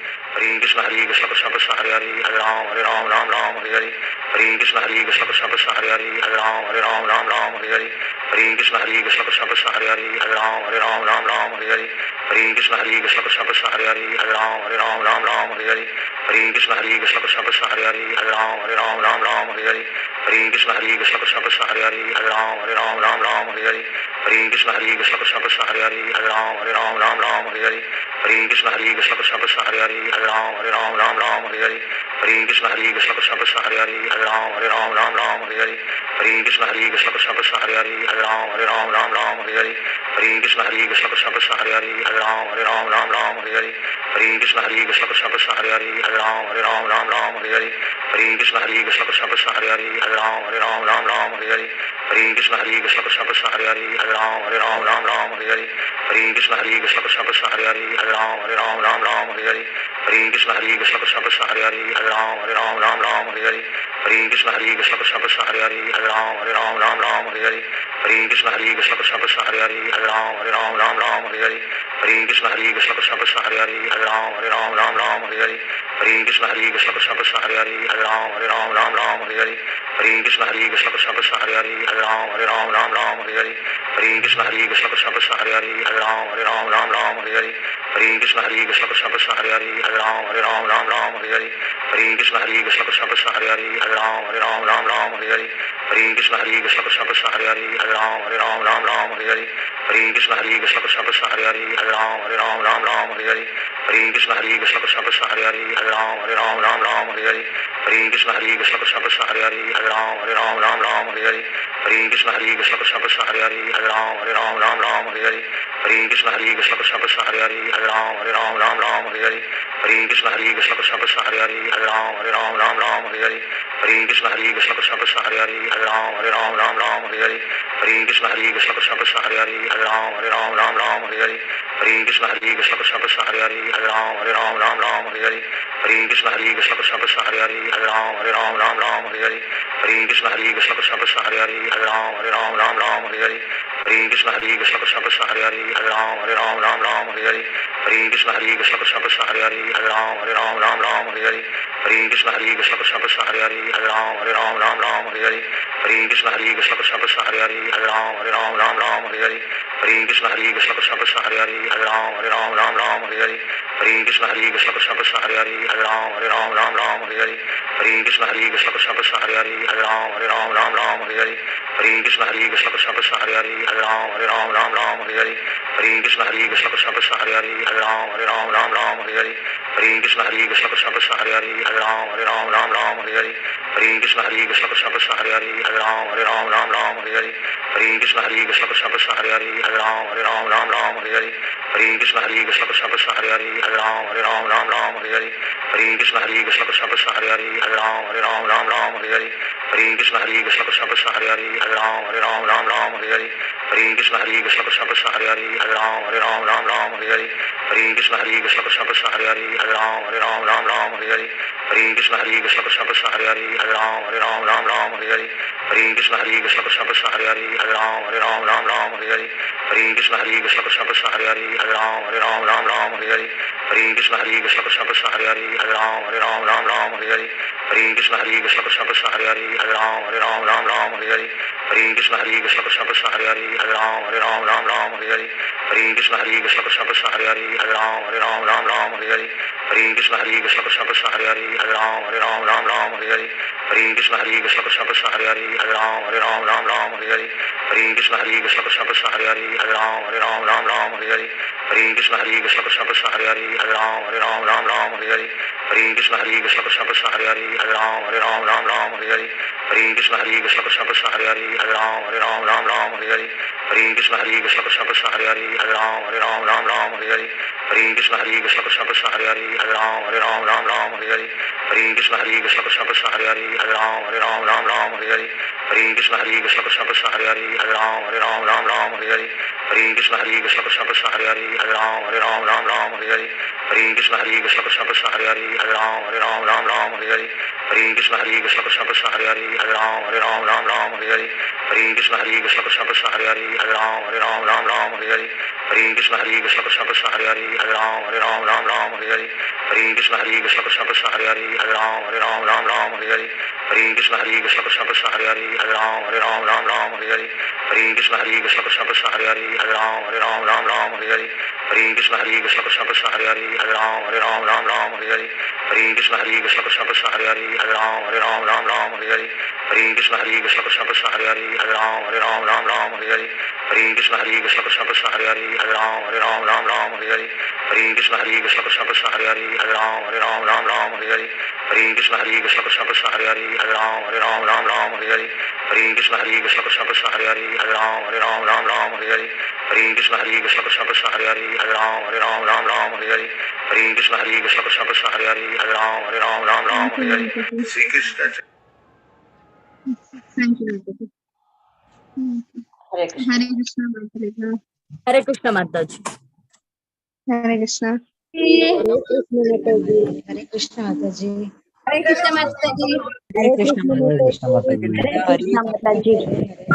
Hare Krishna Krishna Krishna Krishna Hare Hare Ram Hare Hare Hare Krishna Krishna Krishna Krishna Hare Hare Ram Hare Hare Hare Krishna Krishna Krishna Krishna Hare Hare Ram Hare Hare Hare Krishna Krishna Krishna Krishna Hare Hare Ram Hare Hare Hare Krishna Krishna Krishna Krishna Hare Hare Ram Hare Hare Hare Krishna Krishna Krishna Krishna Hare Hare Ram Hare Hare Hare Krishna Krishna Krishna Krishna Hare Hare Ram Hare Hare Hare Krishna Krishna Krishna Krishna Hare Hare Ram Hare Hare Hare Krishna Krishna Krishna Krishna Hare Hare Ram Hare Hare Hare Krishna Krishna Krishna Krishna Hare Hare Ram Hare Hare Hare Krishna Krishna Krishna Krishna Hare Hare Ram Hare Hare Hare Krishna Krishna Krishna Krishna Hare Hare Ram Hare Hare Hare Krishna Krishna Krishna Krishna Hare Hare Ram Hare Hare Hare Krishna Krishna Krishna Krishna Hare Hare Ram Hare Hare Hare Krishna Krishna Krishna Krishna Hare Hare Ram Hare Hare Hare Krishna Krishna Krishna Krishna Hare Hare Ram Hare Hare Hare Krishna Krishna Krishna Krishna Hare Hare Ram Hare Hare Hare Krishna Krishna Krishna Krishna Hare Hare Ram Hare Hare Hare Krishna Krishna Krishna Krishna Hare Hare Ram Hare Hare Hare Krishna Krishna Krishna Krishna Hare Hare Ram Hare Hare Hare Krishna Krishna Krishna Krishna Hare Hare Ram Hare Hare Hare Krishna Krishna Krishna Krishna Hare Hare Ram Hare Hare Hare Krishna Krishna Krishna Krishna Hare Hare Ram Hare Hare Hare Krishna Krishna Krishna Krishna Hare Hare Ram Hare Hare Hare Krishna Krishna Krishna Krishna Hare Hare Ram Hare Hare Hare Krishna Krishna Krishna Krishna Hare Hare Ram Hare Hare Hare Krishna Krishna Krishna Krishna Hare Hare Ram Hare Hare Hare Krishna Krishna Krishna Krishna Hare Hare Ram Hare Hare Hare Krishna Krishna Krishna Krishna Hare Hare Ram Hare Hare Hare Krishna Krishna Krishna Krishna Hare Hare Ram Hare Hare Hare Krishna Krishna Krishna Krishna Hare Hare Ram Hare Hare Hare Krishna Krishna Krishna Krishna Hare Hare Ram Hare Hare Hare Krishna Krishna Krishna Krishna Hare Hare Ram Hare Hare Hare Krishna Krishna Krishna Krishna Hare Hare Ram Hare Hare Hare Krishna Krishna Krishna Krishna Hare Hare Ram Hare Hare Hare Krishna Krishna Krishna Krishna Hare Hare Ram Hare Hare Hare Krishna Krishna Krishna Krishna Hare Hare Ram Hare Hare Hare Krishna Krishna Krishna Krishna Hare Hare Ram Hare Hare Hare Krishna Krishna Krishna Krishna Hare Hare Ram Hare Hare Hare Krishna Krishna Krishna Krishna Hare Hare Ram Hare Hare Hare Krishna Krishna Krishna Krishna Hare Hare Ram Hare Hare Hare Krishna Krishna Krishna Krishna Hare Hare Ram Hare Hare Hare Krishna Krishna Krishna Krishna Hare Hare Ram Hare Hare Hare Krishna Krishna Krishna Krishna Hare Hare Ram Hare Hare Hare Krishna Krishna Krishna Krishna Hare Hare Ram Hare Hare Hare Krishna Krishna Krishna Krishna Hare Hare Ram Hare Hare Hare Krishna Krishna Krishna Krishna Hare Hare Ram Hare Hare Hare Krishna Krishna Krishna Krishna Hare Hare Ram Hare Hare Hare Krishna Krishna Krishna Krishna Hare Hare Ram Hare Hare Hare Krishna Krishna Krishna Krishna Hare Hare Ram Hare Hare Hare Krishna Krishna Krishna Krishna Hare Hare Ram Hare Hare Hare Krishna Krishna Krishna Krishna Hare Hare Ram Hare Hare Hare Krishna Krishna Krishna Krishna Hare Hare Ram Hare Hare Hare Krishna Krishna Krishna Krishna Hare Hare Ram Hare Hare Hare Krishna Krishna Krishna Krishna Hare Hare Ram Hare Hare Hare Krishna Krishna Krishna Krishna Hare Hare Ram Hare Hare Hare Krishna Krishna Krishna Krishna Hare Hare Ram Hare Hare Hare Krishna Krishna Krishna Krishna Hare Hare Ram Hare Hare Hare Krishna Krishna Krishna Hare Hare Hare Ram Ram Ram Hare Hare Hare Krishna Krishna Krishna Hare Hare Hare Ram Ram Hare Hare Hare Krishna Krishna Krishna Hare Hare Hare Ram Ram Hare Hare Hare Krishna Krishna Krishna Hare Hare Hare Ram Ram Hare Hare Hare Krishna Krishna Krishna Hare Hare Hare Ram Ram Hare Hare Hare Krishna Krishna Krishna Hare Hare Hare Ram Ram Hare Hare Hare Krishna Krishna Krishna Hare Hare Hare Ram Ram Hare Hare Hare Krishna Krishna Krishna Hare Hare Hare Ram Hare Hare Hare Krishna Krishna Krishna Hare Hare Hare Ram Hare Hare Hare Krishna Krishna Krishna Hare Hare Hare Ram Hare Hare Hare Krishna Krishna Krishna Hare Hare Hare Ram Hare Hare Hare Krishna Krishna Krishna Hare Hare Hare Ram Hare Hare Hare Krishna Krishna Krishna Hare Hare Hare Ram Hare Hare Hare Krishna Krishna Krishna Hare Hare Hare Ram Hare Hare Hare Krishna Krishna Krishna Hare Hare Hare Ram Hare Hare Hare Krishna Krishna Krishna Hare Hare Hare Ram Hare Hare Hare Krishna Krishna Krishna Hare Hare Hare Ram Hare Hare Hare Krishna Krishna Krishna Hare Hare Hare Ram Hare Hare Hare Krishna Krishna Krishna Hare Hare Hare Ram Hare Hare Hare Krishna Krishna Krishna Hare Hare Hare Ram Hare Hare Hare Krishna Krishna Krishna Hare Hare Hare Ram Hare Hare Hare Krishna Krishna Krishna Hare Hare Hare Ram Hare Hare Hare Krishna Krishna Krishna Hare Hare Hare Ram Hare Hare Hare Krishna Krishna Krishna Hare Hare Hare Ram Hare Hare Hare Krishna Krishna Krishna Hare Hare Hare Ram Hare Hare Hare Krishna Krishna Krishna Hare Hare Hare Ram Hare Hare Hare Krishna Krishna Krishna Hare Hare Hare Ram Hare Hare Hare Krishna Krishna Krishna Hare Hare Hare Ram Hare Hare Hare Krishna Krishna Krishna Hare Hare Hare Ram Hare Hare Shri Krishna Thank you, Mataji. Hare Krishna Hare Krishna, Mataji. हरे कृष्ण माता जी Hare Krishna. हरे कृष्ण माता जी। हरे कृष्ण माता जी। Hare Krishna, Mataji. हरे कृष्ण हरे कृष्ण माता माता जी जी। हरे हरे कृष्ण माता जी हरे हरे